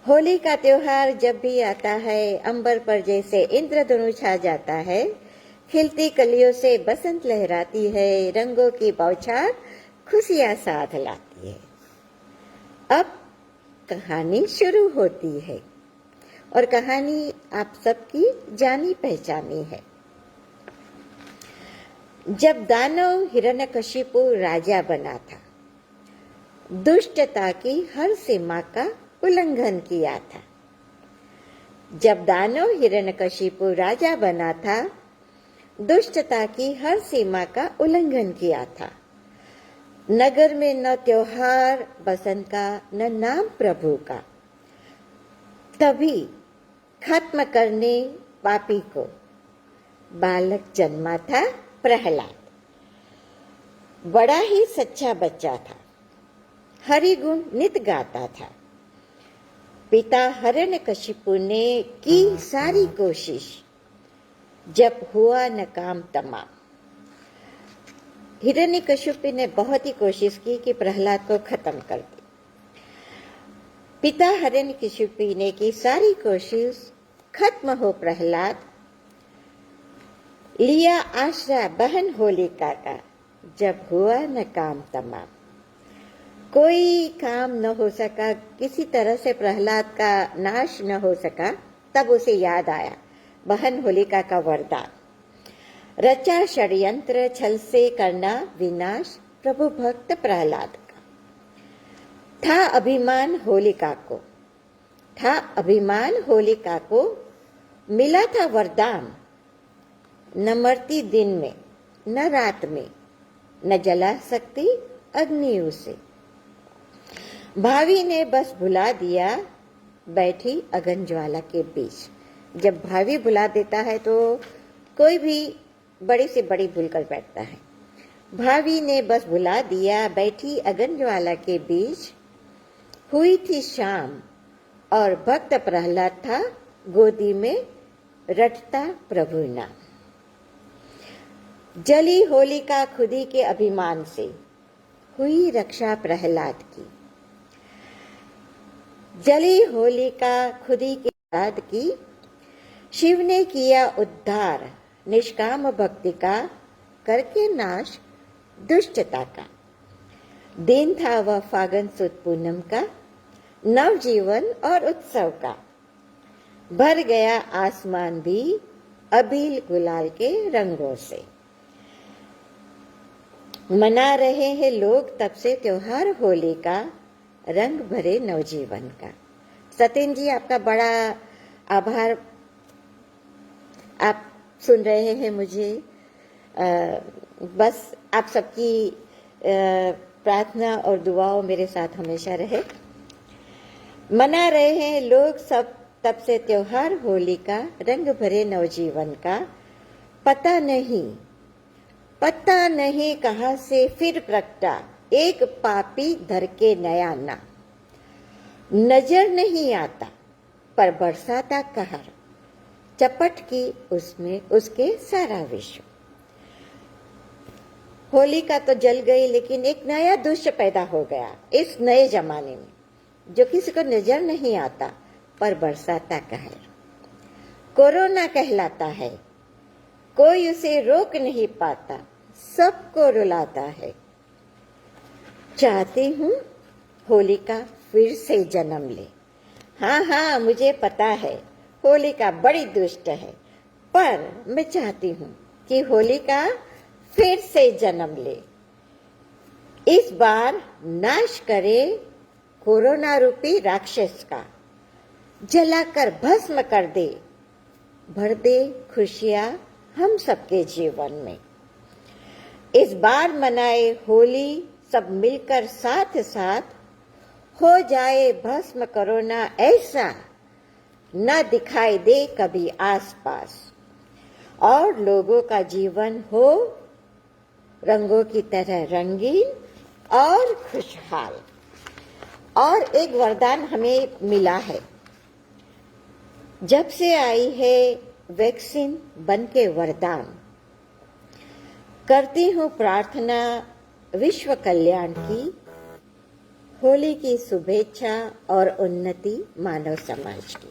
होली का त्योहार जब भी आता है, अंबर पर जैसे इंद्रधनुष आ जाता है, खिलती कलियों से बसंत लहराती है, रंगों की बौछार खुशियां साथ लाती है। अब कहानी शुरू होती है और कहानी आप सबकी जानी पहचानी है। जब दानव हिरण्यकशिपु राजा बना था, दुष्टता की हर सीमा का उल्लंघन किया था। जब दानव हिरण्यकशिपु राजा बना था, दुष्टता की हर सीमा का उल्लंघन किया था। नगर में न त्योहार बसंत का, न नाम प्रभु का। तभी खत्म करने पापी को बालक जन्मा था प्रहलाद। बड़ा ही सच्चा बच्चा था, हरि गुण नित गाता था। पिता हिरण्यकशिपु ने की सारी कोशिश, जब हुआ न काम तमाम। हिरण्यकशिपु ने बहुत ही कोशिश की कि प्रहलाद को खत्म कर दे। पिता हिरण्यकशिपु ने की सारी कोशिश, खत्म हो प्रहलाद। लिया आश्रय बहन होलिका का, जब हुआ न काम तमाम। कोई काम न हो सका, किसी तरह से प्रहलाद का नाश न हो सका। तब उसे याद आया बहन होलिका का वरदान। रचा षड्यंत्र छल से करना विनाश, प्रभु भक्त प्रहलाद का। था अभिमान होलिका को, मिला था वरदान। न मरती दिन में न रात में, न जला सकती अग्नि उसे। भावी ने बस भुला दिया, बैठी अगन ज्वाला के बीच। जब भावी भुला देता है तो कोई भी बड़ी से बड़ी भूल कर बैठता है। भावी ने बस भुला दिया, बैठी अगन ज्वाला के बीच। हुई थी शाम और भक्त प्रहलाद था गोदी में, रटता प्रभु नाम। जली होलिका खुदी के अभिमान से, हुई रक्षा प्रहलाद की। जली होलिका खुदी के प्रहलाद की, शिव ने किया उद्धार निष्काम भक्ति का, करके नाश दुष्टता का। दिन था वह फागुन सुद पूनम का, नवजीवन और उत्सव का। भर गया आसमान भी अबील गुलाल के रंगों से। मना रहे हैं लोग तब से त्योहार होली का, रंग भरे नवजीवन का। सत्येन जी, आपका बड़ा आभार। आप सुन रहे हैं मुझे। बस आप सबकी प्रार्थना और दुआओं मेरे साथ हमेशा रहे। मना रहे हैं लोग सब तब से त्योहार होली का, रंग भरे नवजीवन का। पता नहीं कहां से फिर प्रगटा, एक पापी धर के नया ना। नजर नहीं आता पर बरसाता कहर, चपट की उसमें उसके सारा विश्व। होलिका तो जल गई, लेकिन एक नया दुष्ट पैदा हो गया इस नए जमाने में, जो किसी को नजर नहीं आता पर बरसाता कहर। कोरोना कहलाता है, कोई उसे रोक नहीं पाता, सबको रुलाता है। चाहती हूँ होलिका फिर से जन्म ले। हाँ हाँ, मुझे पता है होलिका बड़ी दुष्ट है, पर मैं चाहती हूँ कि होलिका फिर से जन्म ले। इस बार नाश करे कोरोना रूपी राक्षस का, जलाकर भस्म कर दे, भर दे खुशियां हम सबके जीवन में। इस बार मनाए होली सब मिलकर साथ साथ, हो जाए भस्म कोरोना ऐसा, न दिखाई दे कभी आसपास, और लोगों का जीवन हो रंगों की तरह रंगीन और खुशहाल। और एक वरदान हमें मिला है, जब से आई है वैक्सीन बनके वरदान, करती हूँ प्रार्थना विश्व कल्याण की, होली की शुभेच्छा और उन्नति मानव समाज की।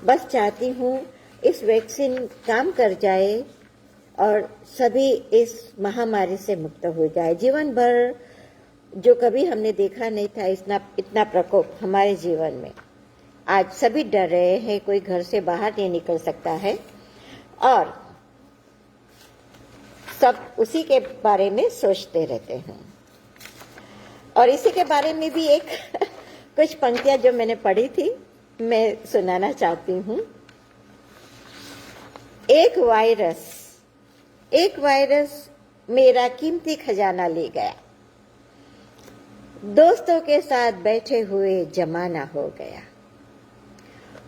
बस चाहती हूँ इस वैक्सीन काम कर जाए और सभी इस महामारी से मुक्त हो जाए। जीवन भर जो कभी हमने देखा नहीं था इतना प्रकोप हमारे जीवन में, आज सभी डर रहे हैं, कोई घर से बाहर नहीं निकल सकता है और सब उसी के बारे में सोचते रहते हैं। और इसी के बारे में भी एक कुछ पंक्तियां जो मैंने पढ़ी थी मैं सुनाना चाहती हूँ। एक वायरस मेरा कीमती खजाना ले गया, दोस्तों के साथ बैठे हुए जमाना हो गया।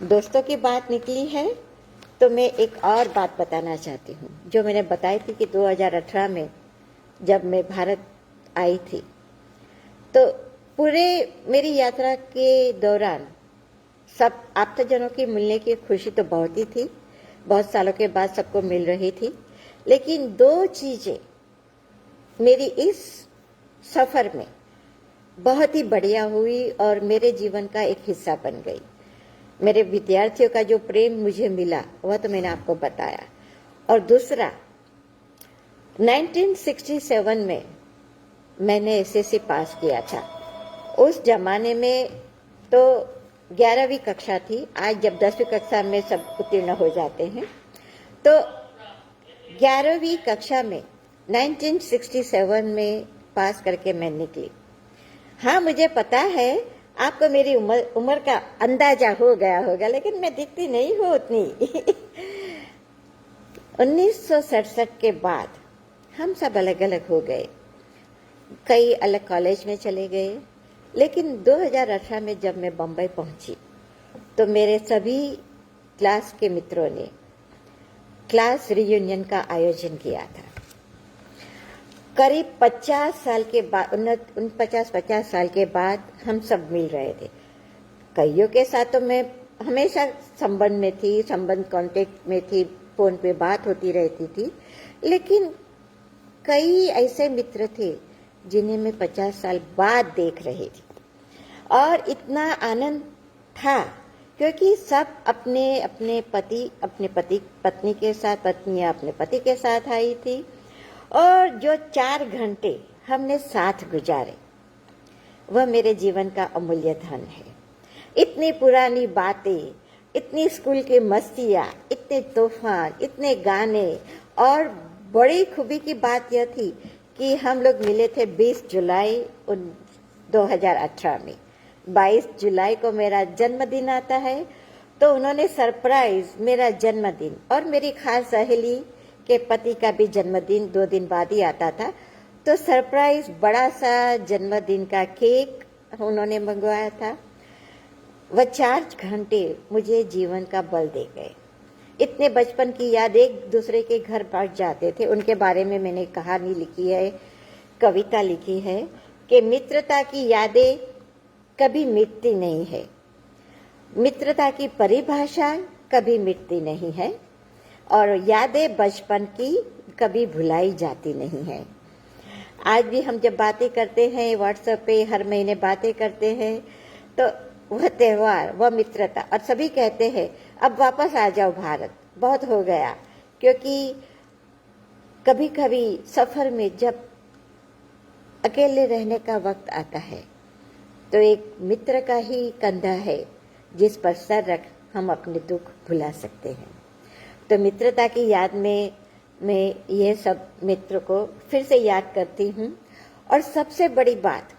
दोस्तों की बात निकली है तो मैं एक और बात बताना चाहती हूँ, जो मैंने बताई थी कि 2018 में जब मैं भारत आई थी तो पूरे मेरी यात्रा के दौरान सब आप्तजनों की मिलने की खुशी तो बहुत ही थी, बहुत सालों के बाद सबको मिल रही थी, लेकिन दो चीजें मेरी इस सफर में बहुत ही बढ़िया हुई और मेरे जीवन का एक हिस्सा बन गई। मेरे विद्यार्थियों का जो प्रेम मुझे मिला वह तो मैंने आपको बताया, और दूसरा 1967 में मैंने एसएससी पास किया था। उस जमाने में तो 11वीं कक्षा थी, आज जब 10वीं कक्षा में सब उत्तीर्ण हो जाते हैं, तो 11वीं कक्षा में 1967 में पास करके मैं निकली। हाँ, मुझे पता है आपको मेरी उम्र का अंदाजा हो गया होगा, लेकिन मैं दिखती नहीं हूँ उतनी। 1967 के बाद हम सब अलग अलग हो गए, कई अलग कॉलेज में चले गए, लेकिन 2018 में जब मैं बम्बई पहुंची तो मेरे सभी क्लास के मित्रों ने क्लास रियूनियन का आयोजन किया था। करीब 50 साल के बाद 50 साल के बाद हम सब मिल रहे थे। कईयों के साथ तो मैं हमेशा संबंध कांटेक्ट में थी, फोन पे बात होती रहती थी, लेकिन कई ऐसे मित्र थे जिन्हें मैं 50 साल बाद देख रही थी और इतना आनंद था क्योंकि सब अपने पत्नी के साथ, पत्नियां अपने पति के साथ आई थी और जो 4 घंटे हमने साथ गुजारे वह मेरे जीवन का अमूल्य धन है। इतनी पुरानी बातें, इतनी स्कूल की मस्तियाँ, इतने तूफान, इतने गाने, और बड़ी खूबी की बात यह थी कि हम लोग मिले थे 20 जुलाई 2018 में। 22 जुलाई को मेरा जन्मदिन आता है, तो उन्होंने सरप्राइज मेरा जन्मदिन और मेरी खास सहेली के पति का भी जन्मदिन 2 दिन बाद ही आता था, तो सरप्राइज बड़ा सा जन्मदिन का केक उन्होंने मंगवाया था। वह 4 घंटे मुझे जीवन का बल दे गए। इतने बचपन की याद एक दूसरे के घर बैठ जाते थे, उनके बारे में मैंने कहानी लिखी है, कविता लिखी है कि मित्रता की यादें कभी मिटती नहीं है, मित्रता की परिभाषा कभी मिटती नहीं है, और यादें बचपन की कभी भुलाई जाती नहीं है। आज भी हम जब बातें करते हैं व्हाट्सएप पे, हर महीने बातें करते हैं, तो वह त्योहार, वह मित्रता, और सभी कहते हैं अब वापस आ जाओ भारत, बहुत हो गया। क्योंकि कभी कभी सफर में जब अकेले रहने का वक्त आता है तो एक मित्र का ही कंधा है जिस पर सर रख हम अपने दुख भुला सकते हैं। तो मित्रता की याद में मैं यह सब मित्र को फिर से याद करती हूँ। और सबसे बड़ी बात,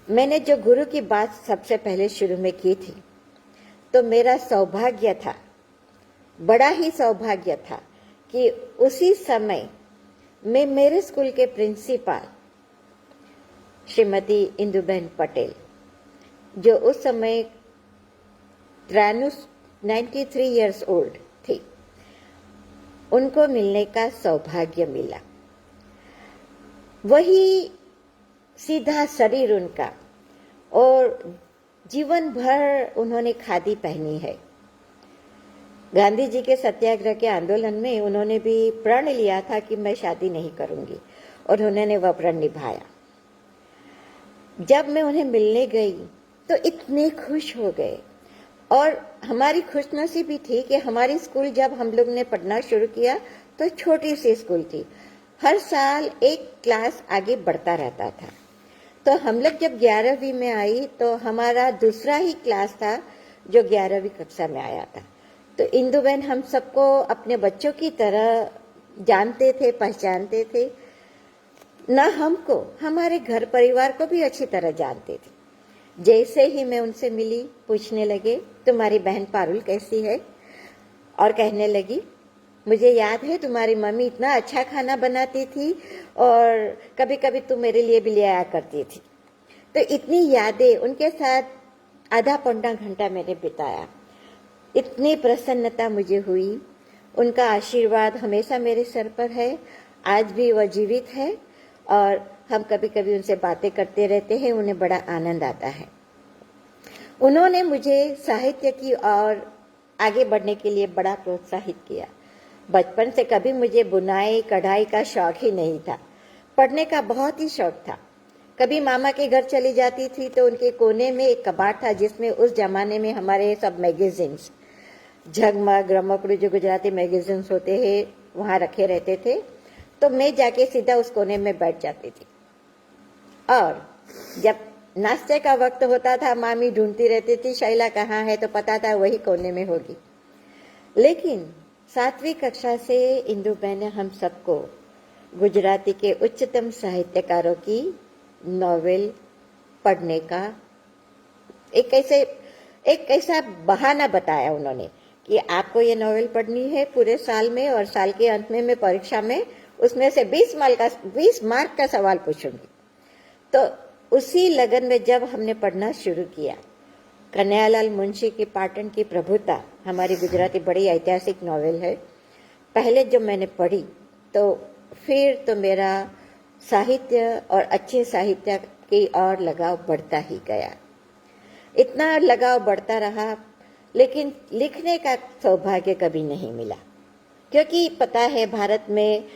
मैंने जो गुरु की बात सबसे पहले शुरू में की थी, तो मेरा सौभाग्य था, बड़ा ही सौभाग्य था कि उसी समय में मेरे स्कूल के प्रिंसिपल श्रीमती इंदुबेन पटेल, जो उस समय 93 इयर्स ओल्ड थी, उनको मिलने का सौभाग्य मिला। वही सीधा शरीर उनका, और जीवन भर उन्होंने खादी पहनी है। गांधी जी के सत्याग्रह के आंदोलन में उन्होंने भी प्रण लिया था कि मैं शादी नहीं करूंगी, और उन्होंने वह प्रण निभाया। जब मैं उन्हें मिलने गई तो इतने खुश हो गए, और हमारी खुशनसीबी थी कि हमारी स्कूल जब हम लोग ने पढ़ना शुरू किया तो छोटी सी स्कूल थी, हर साल एक क्लास आगे बढ़ता रहता था। तो हम लोग जब 11वीं में आई तो हमारा दूसरा ही क्लास था जो 11वीं कक्षा में आया था। तो इंदुबेन हम सबको अपने बच्चों की तरह जानते थे, पहचानते थे, न हमको, हमारे घर परिवार को भी अच्छी तरह जानते थे। जैसे ही मैं उनसे मिली, पूछने लगे तुम्हारी बहन पारुल कैसी है, और कहने लगी मुझे याद है तुम्हारी मम्मी इतना अच्छा खाना बनाती थी और कभी कभी तुम मेरे लिए भी ले आया करती थी। तो इतनी यादें, उनके साथ आधा पौना घंटा मैंने बिताया। इतनी प्रसन्नता मुझे हुई। उनका आशीर्वाद हमेशा मेरे सर पर है, आज भी वह जीवित है, और हम कभी कभी उनसे बातें करते रहते हैं, उन्हें बड़ा आनंद आता है। उन्होंने मुझे साहित्य की ओर आगे बढ़ने के लिए बड़ा प्रोत्साहित किया। बचपन से कभी मुझे बुनाई कढ़ाई का शौक ही नहीं था, पढ़ने का बहुत ही शौक था। कभी मामा के घर चली जाती थी तो उनके कोने में एक कबाड़ था जिसमें उस जमाने में हमारे सब मैगजीन्स, झगमग, रमकड़ू, जो गुजराती मैगजीन्स होते हैं, वहाँ रखे रहते थे। तो मैं जाके सीधा उस कोने में बैठ जाती थी, और जब नाश्ते का वक्त होता था मामी ढूंढती रहती थी शैला कहाँ है, तो पता था वही कोने में होगी। लेकिन 7वीं कक्षा से इंदुबेन ने हम सबको गुजराती के उच्चतम साहित्यकारों की नॉवेल पढ़ने का एक ऐसा बहाना बताया उन्होंने कि आपको ये नॉवेल पढ़नी है पूरे साल में, और साल के अंत में मैं परीक्षा में उसमें से 20 मार्क का सवाल पूछूंगी। तो उसी लगन में जब हमने पढ़ना शुरू किया, कन्हैयालाल मुंशी की पाटन की प्रभुता हमारी गुजराती बड़ी ऐतिहासिक नॉवेल है, पहले जब मैंने पढ़ी तो फिर तो मेरा साहित्य और अच्छे साहित्य की ओर लगाव बढ़ता ही गया। इतना लगाव बढ़ता रहा, लेकिन लिखने का सौभाग्य कभी नहीं मिला, क्योंकि पता है भारत में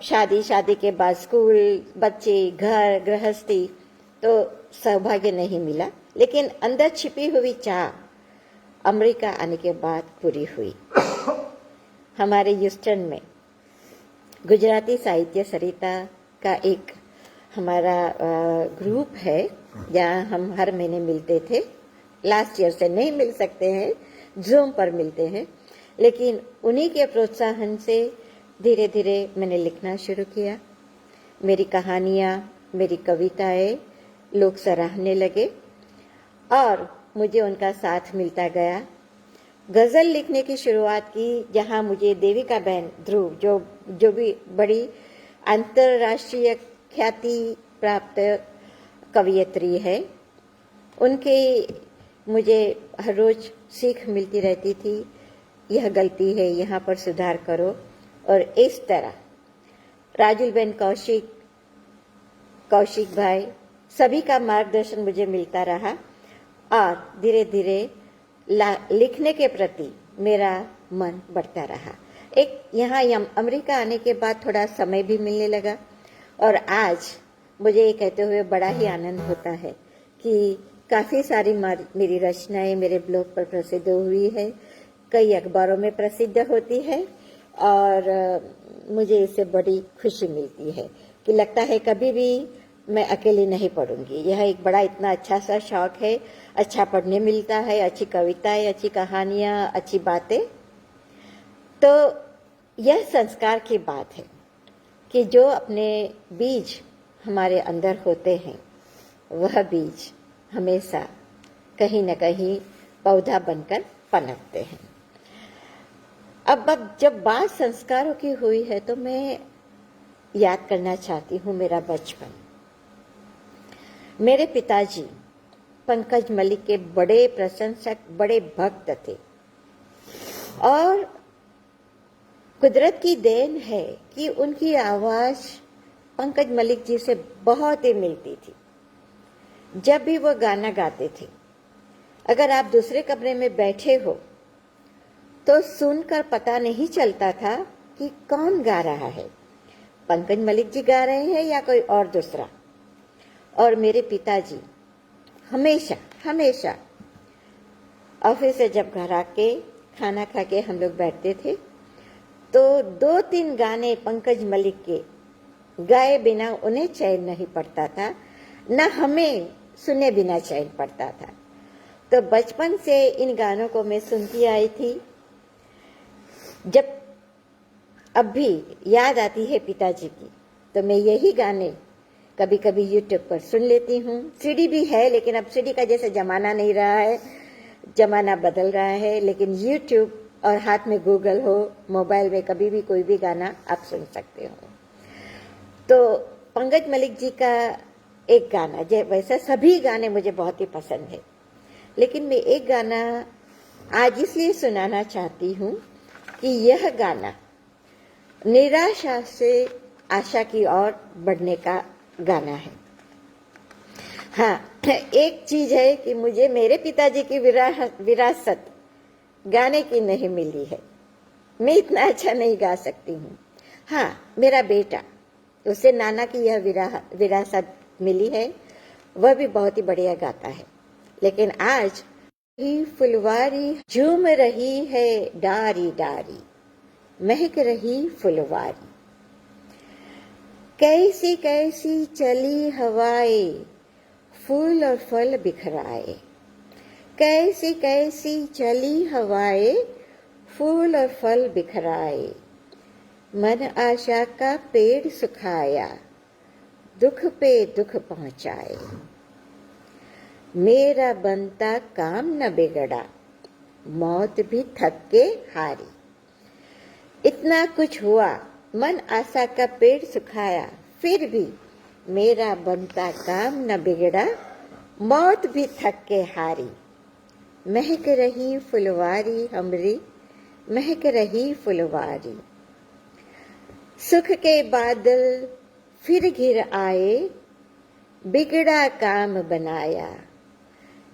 शादी के बाद स्कूल, बच्चे, घर गृहस्थी, तो सौभाग्य नहीं मिला। लेकिन अंदर छिपी हुई चाह अमेरिका आने के बाद पूरी हुई। हमारे ह्यूस्टन में गुजराती साहित्य सरिता का एक हमारा ग्रुप है, जहाँ हम हर महीने मिलते थे। लास्ट ईयर से नहीं मिल सकते हैं, जूम पर मिलते हैं, लेकिन उन्हीं के प्रोत्साहन से धीरे धीरे मैंने लिखना शुरू किया। मेरी कहानियाँ, मेरी कविताएं लोग सराहने लगे और मुझे उनका साथ मिलता गया। गज़ल लिखने की शुरुआत की, जहाँ मुझे देविका बहन ध्रुव, जो भी बड़ी अंतर्राष्ट्रीय ख्याति प्राप्त कवयित्री है, उनके मुझे हर रोज सीख मिलती रहती थी, यह गलती है, यहाँ पर सुधार करो। और इस तरह राजुलबेन कौशिक भाई, सभी का मार्गदर्शन मुझे मिलता रहा, और धीरे धीरे लिखने के प्रति मेरा मन बढ़ता रहा। एक यहाँ अमेरिका आने के बाद थोड़ा समय भी मिलने लगा, और आज मुझे ये कहते हुए बड़ा ही आनंद होता है कि काफ़ी सारी मेरी रचनाएं मेरे ब्लॉग पर प्रसिद्ध हुई है, कई अखबारों में प्रसिद्ध होती है, और मुझे इससे बड़ी खुशी मिलती है कि लगता है कभी भी मैं अकेले नहीं पढ़ूंगी। यह एक बड़ा इतना अच्छा सा शौक है, अच्छा पढ़ने मिलता है, अच्छी कविताएं, अच्छी कहानियां, अच्छी बातें। तो यह संस्कार की बात है कि जो अपने बीज हमारे अंदर होते हैं, वह बीज हमेशा कहीं न कहीं पौधा बनकर पनपते हैं। अब जब बात संस्कारों की हुई है तो मैं याद करना चाहती हूँ मेरा बचपन। मेरे पिताजी पंकज मलिक के बड़े प्रशंसक, बड़े भक्त थे और कुदरत की देन है कि उनकी आवाज पंकज मलिक जी से बहुत ही मिलती थी। जब भी वो गाना गाते थे, अगर आप दूसरे कमरे में बैठे हो तो सुनकर पता नहीं चलता था कि कौन गा रहा है, पंकज मलिक जी गा रहे हैं या कोई और दूसरा। और मेरे पिताजी हमेशा हमेशा ऑफिस से जब घर आके खाना खा के हम लोग बैठते थे तो 2-3 गाने पंकज मलिक के गाए बिना उन्हें चैन नहीं पड़ता था, न हमें सुने बिना चैन पड़ता था। तो बचपन से इन गानों को मैं सुनती आई थी। जब अब भी याद आती है पिताजी की तो मैं यही गाने कभी कभी यूट्यूब पर सुन लेती हूँ। सीडी भी है, लेकिन अब सीडी का जैसे जमाना नहीं रहा है, जमाना बदल रहा है। लेकिन यूट्यूब और हाथ में गूगल हो, मोबाइल में कभी भी कोई भी गाना आप सुन सकते हो। तो पंकज मलिक जी का एक गाना, वैसे सभी गाने मुझे बहुत ही पसंद है, लेकिन मैं एक गाना आज इसलिए सुनाना चाहती हूँ कि यह गाना निराशा से आशा की ओर बढ़ने का गाना है। हाँ, एक चीज है कि मुझे मेरे पिताजी की विरासत गाने की नहीं मिली है, मैं इतना अच्छा नहीं गा सकती हूँ। हाँ, मेरा बेटा, उसे नाना की यह विरासत मिली है, वह भी बहुत ही बढ़िया गाता है। लेकिन आज ही फुलवारी झूम रही है डारी डारी, महक रही फुलवारी, कैसी कैसी चली हवाएं फूल और फल बिखराए, कैसी कैसी चली हवाएं फूल और फल बिखराए, मन आशा का पेड़ सुखाया दुख पे दुख पहुंचाए, मेरा बनता काम न बिगड़ा मौत भी थक के हारी। इतना कुछ हुआ, मन आशा का पेड़ सुखाया, फिर भी मेरा बनता काम न बिगड़ा मौत भी थक के हारी, महक रही फुलवारी हमरी, महक रही फुलवारी, सुख के बादल फिर घिर आए, बिगड़ा काम बनाया,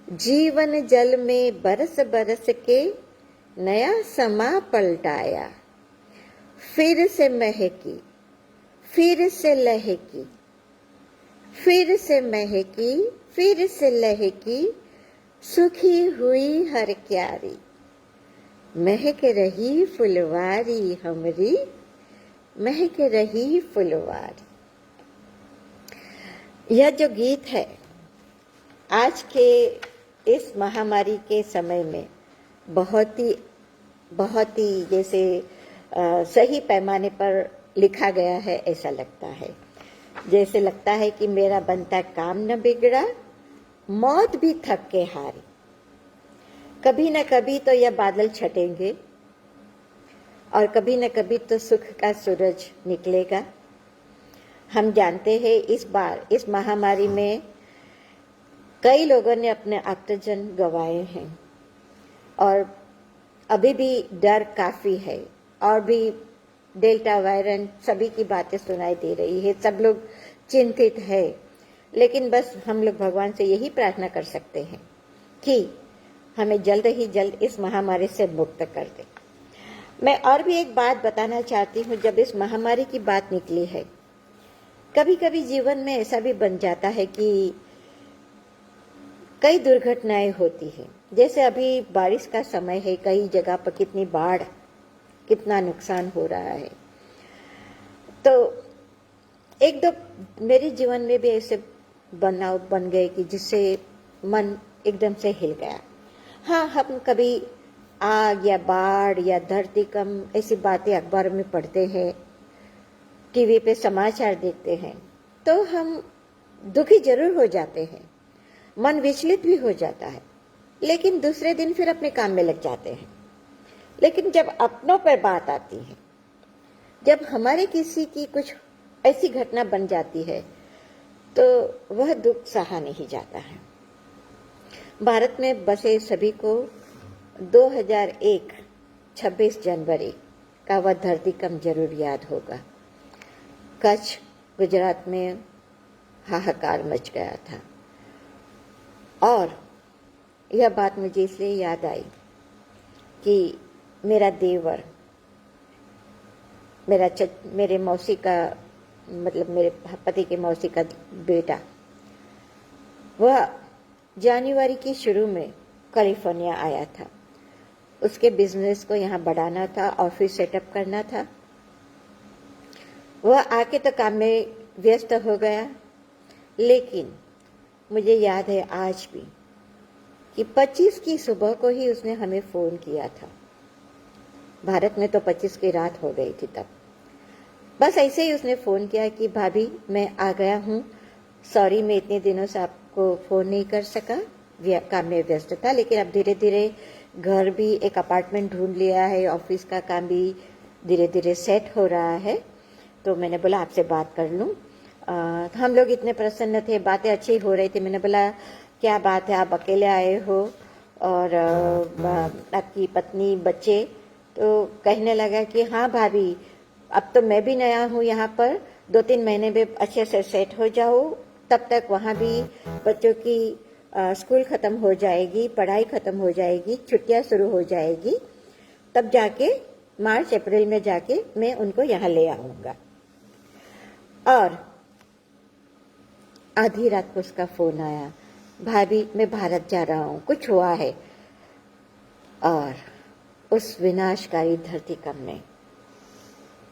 जीवन जल में बरस बरस के नया समा पलटाया, फिर से महकी, फिर से लहकी, फिर से महकी, फिर से लहकी, सुखी हुई हर क्यारी, महक रही फुलवारी हमरी, महक रही फुलवारी। यह जो गीत है आज के इस महामारी के समय में बहुत ही जैसे सही पैमाने पर लिखा गया है, ऐसा लगता है। जैसे लगता है कि मेरा बनता काम न बिगड़ा मौत भी थक के हारी। कभी न कभी तो यह बादल छटेंगे और कभी न कभी तो सुख का सूरज निकलेगा। हम जानते हैं इस बार इस महामारी में कई लोगों ने अपने आप्तजन गंवाए हैं और अभी भी डर काफी है और भी डेल्टा वायरस सभी की बातें सुनाई दे रही है, सब लोग चिंतित है। लेकिन बस हम लोग भगवान से यही प्रार्थना कर सकते हैं कि हमें जल्द ही जल्द इस महामारी से मुक्त कर दे। मैं और भी एक बात बताना चाहती हूँ। जब इस महामारी की बात निकली है, कभी कभी जीवन में ऐसा भी बन जाता है कि कई दुर्घटनाएं होती हैं। जैसे अभी बारिश का समय है, कई जगह पर कितनी बाढ़, कितना नुकसान हो रहा है। तो एक दो मेरे जीवन में भी ऐसे बनाव बन गए कि जिससे मन एकदम से हिल गया। हाँ, हम कभी आग या बाढ़ या धरतीकंप ऐसी बातें अखबार में पढ़ते हैं, टीवी पे समाचार देखते हैं, तो हम दुखी जरूर हो जाते हैं, मन विचलित भी हो जाता है, लेकिन दूसरे दिन फिर अपने काम में लग जाते हैं। लेकिन जब अपनों पर बात आती है, जब हमारे किसी की कुछ ऐसी घटना बन जाती है, तो वह दुख सहा नहीं जाता है। भारत में बसे सभी को 2001 26 जनवरी का वह धरतीकंप जरूर याद होगा। कच्छ, गुजरात में हाहाकार मच गया था। और यह बात मुझे इसलिए याद आई कि मेरा देवर, मेरे मौसी का मतलब मेरे पति के मौसी का बेटा, वह जनवरी के शुरू में कैलिफोर्निया आया था। उसके बिजनेस को यहाँ बढ़ाना था, ऑफिस सेटअप करना था। वह आके तो काम में व्यस्त हो गया, लेकिन मुझे याद है आज भी कि 25 की सुबह को ही उसने हमें फोन किया था। भारत में तो 25 की रात हो गई थी तब। बस ऐसे ही उसने फोन किया कि भाभी मैं आ गया हूँ, सॉरी मैं इतने दिनों से आपको फोन नहीं कर सका, काम में व्यस्त था, लेकिन अब धीरे धीरे घर भी, एक अपार्टमेंट ढूंढ लिया है, ऑफिस का काम भी धीरे धीरे सेट हो रहा है, तो मैंने बोला आपसे बात कर लूँ। हम लोग इतने प्रसन्न थे, बातें अच्छी हो रही थी। मैंने बोला क्या बात है, आप अकेले आए हो और आपकी पत्नी बच्चे? तो कहने लगा कि हाँ भाभी, अब तो मैं भी नया हूँ यहाँ पर, 2-3 महीने में अच्छे से सेट हो जाओ, तब तक वहाँ भी बच्चों की स्कूल खत्म हो जाएगी, पढ़ाई खत्म हो जाएगी, छुट्टियाँ शुरू हो जाएगी, तब जाके मार्च अप्रैल में जाके मैं उनको यहाँ ले आऊँगा। और आधी रात को उसका फोन आया, भाभी मैं भारत जा रहा हूँ, कुछ हुआ है। और उस विनाशकारी धरतीकंप ने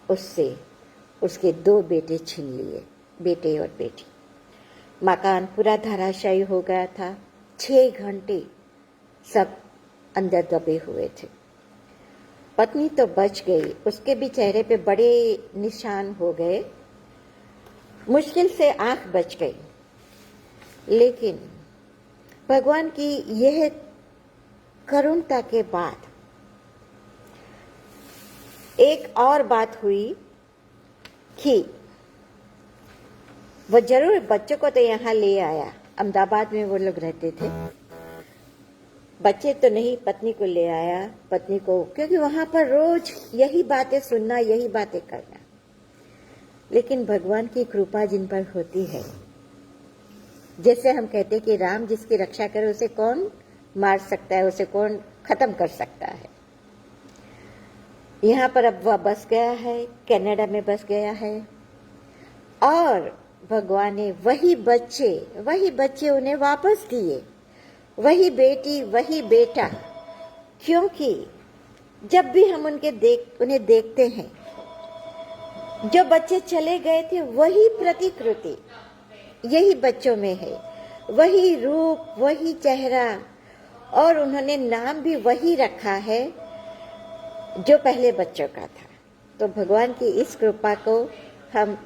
उससे उसके 2 बेटे छीन लिए, बेटे और बेटी। मकान पूरा धराशायी हो गया था। 6 घंटे सब अंदर दबे हुए थे। पत्नी तो बच गई, उसके भी चेहरे पे बड़े निशान हो गए, मुश्किल से आंख बच गई। लेकिन भगवान की यह करुणता के बाद एक और बात हुई कि वो जरूर बच्चों को तो यहाँ ले आया, अहमदाबाद में वो लोग रहते थे, बच्चे तो नहीं, पत्नी को ले आया, पत्नी को, क्योंकि वहां पर रोज यही बातें सुनना, यही बातें करना। लेकिन भगवान की कृपा जिन पर होती है, जैसे हम कहते हैं कि राम जिसकी रक्षा करे उसे कौन मार सकता है, उसे कौन खत्म कर सकता है। यहाँ पर अब वह बस गया है, कनाडा में बस गया है, और भगवान ने वही बच्चे उन्हें वापस दिए, वही बेटी, वही बेटा। क्योंकि जब भी हम उन्हें देखते हैं, जो बच्चे चले गए थे वही प्रतिकृति यही बच्चों में है, वही रूप, वही चेहरा, और उन्होंने नाम भी वही रखा है जो पहले बच्चों का था। तो भगवान की इस कृपा को हम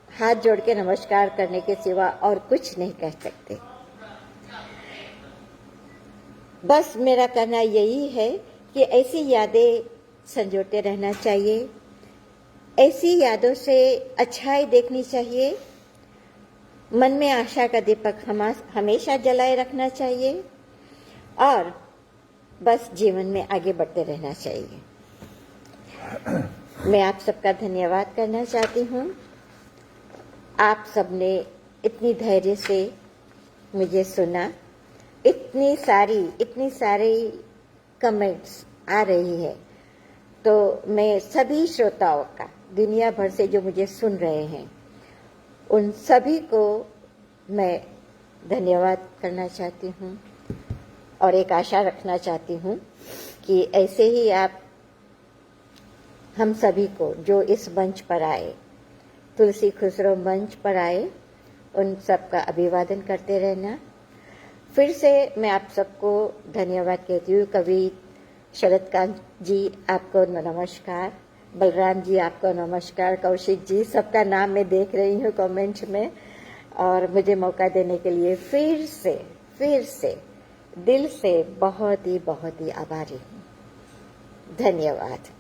हाथ जोड़ के नमस्कार करने के सिवा और कुछ नहीं कह सकते। बस मेरा कहना यही है कि ऐसी यादें संजोते रहना चाहिए, ऐसी यादों से अच्छाई देखनी चाहिए, मन में आशा का दीपक हमेशा जलाए रखना चाहिए, और बस जीवन में आगे बढ़ते रहना चाहिए। मैं आप सबका धन्यवाद करना चाहती हूँ। आप सबने इतनी धैर्य से मुझे सुना, इतनी सारी कमेंट्स आ रही है, तो मैं सभी श्रोताओं का, दुनिया भर से जो मुझे सुन रहे हैं, उन सभी को मैं धन्यवाद करना चाहती हूँ, और एक आशा रखना चाहती हूँ कि ऐसे ही आप हम सभी को जो इस मंच पर आए, तुलसी खुसरो मंच पर आए, उन सबका अभिवादन करते रहना। फिर से मैं आप सबको धन्यवाद कहती हूँ। कवि शरदकांत जी आपको नमस्कार, बलराम जी आपको नमस्कार, कौशिक जी, सबका नाम मैं देख रही हूँ कमेंट में, और मुझे मौका देने के लिए फिर से दिल से बहुत ही आभारी हूँ। धन्यवाद।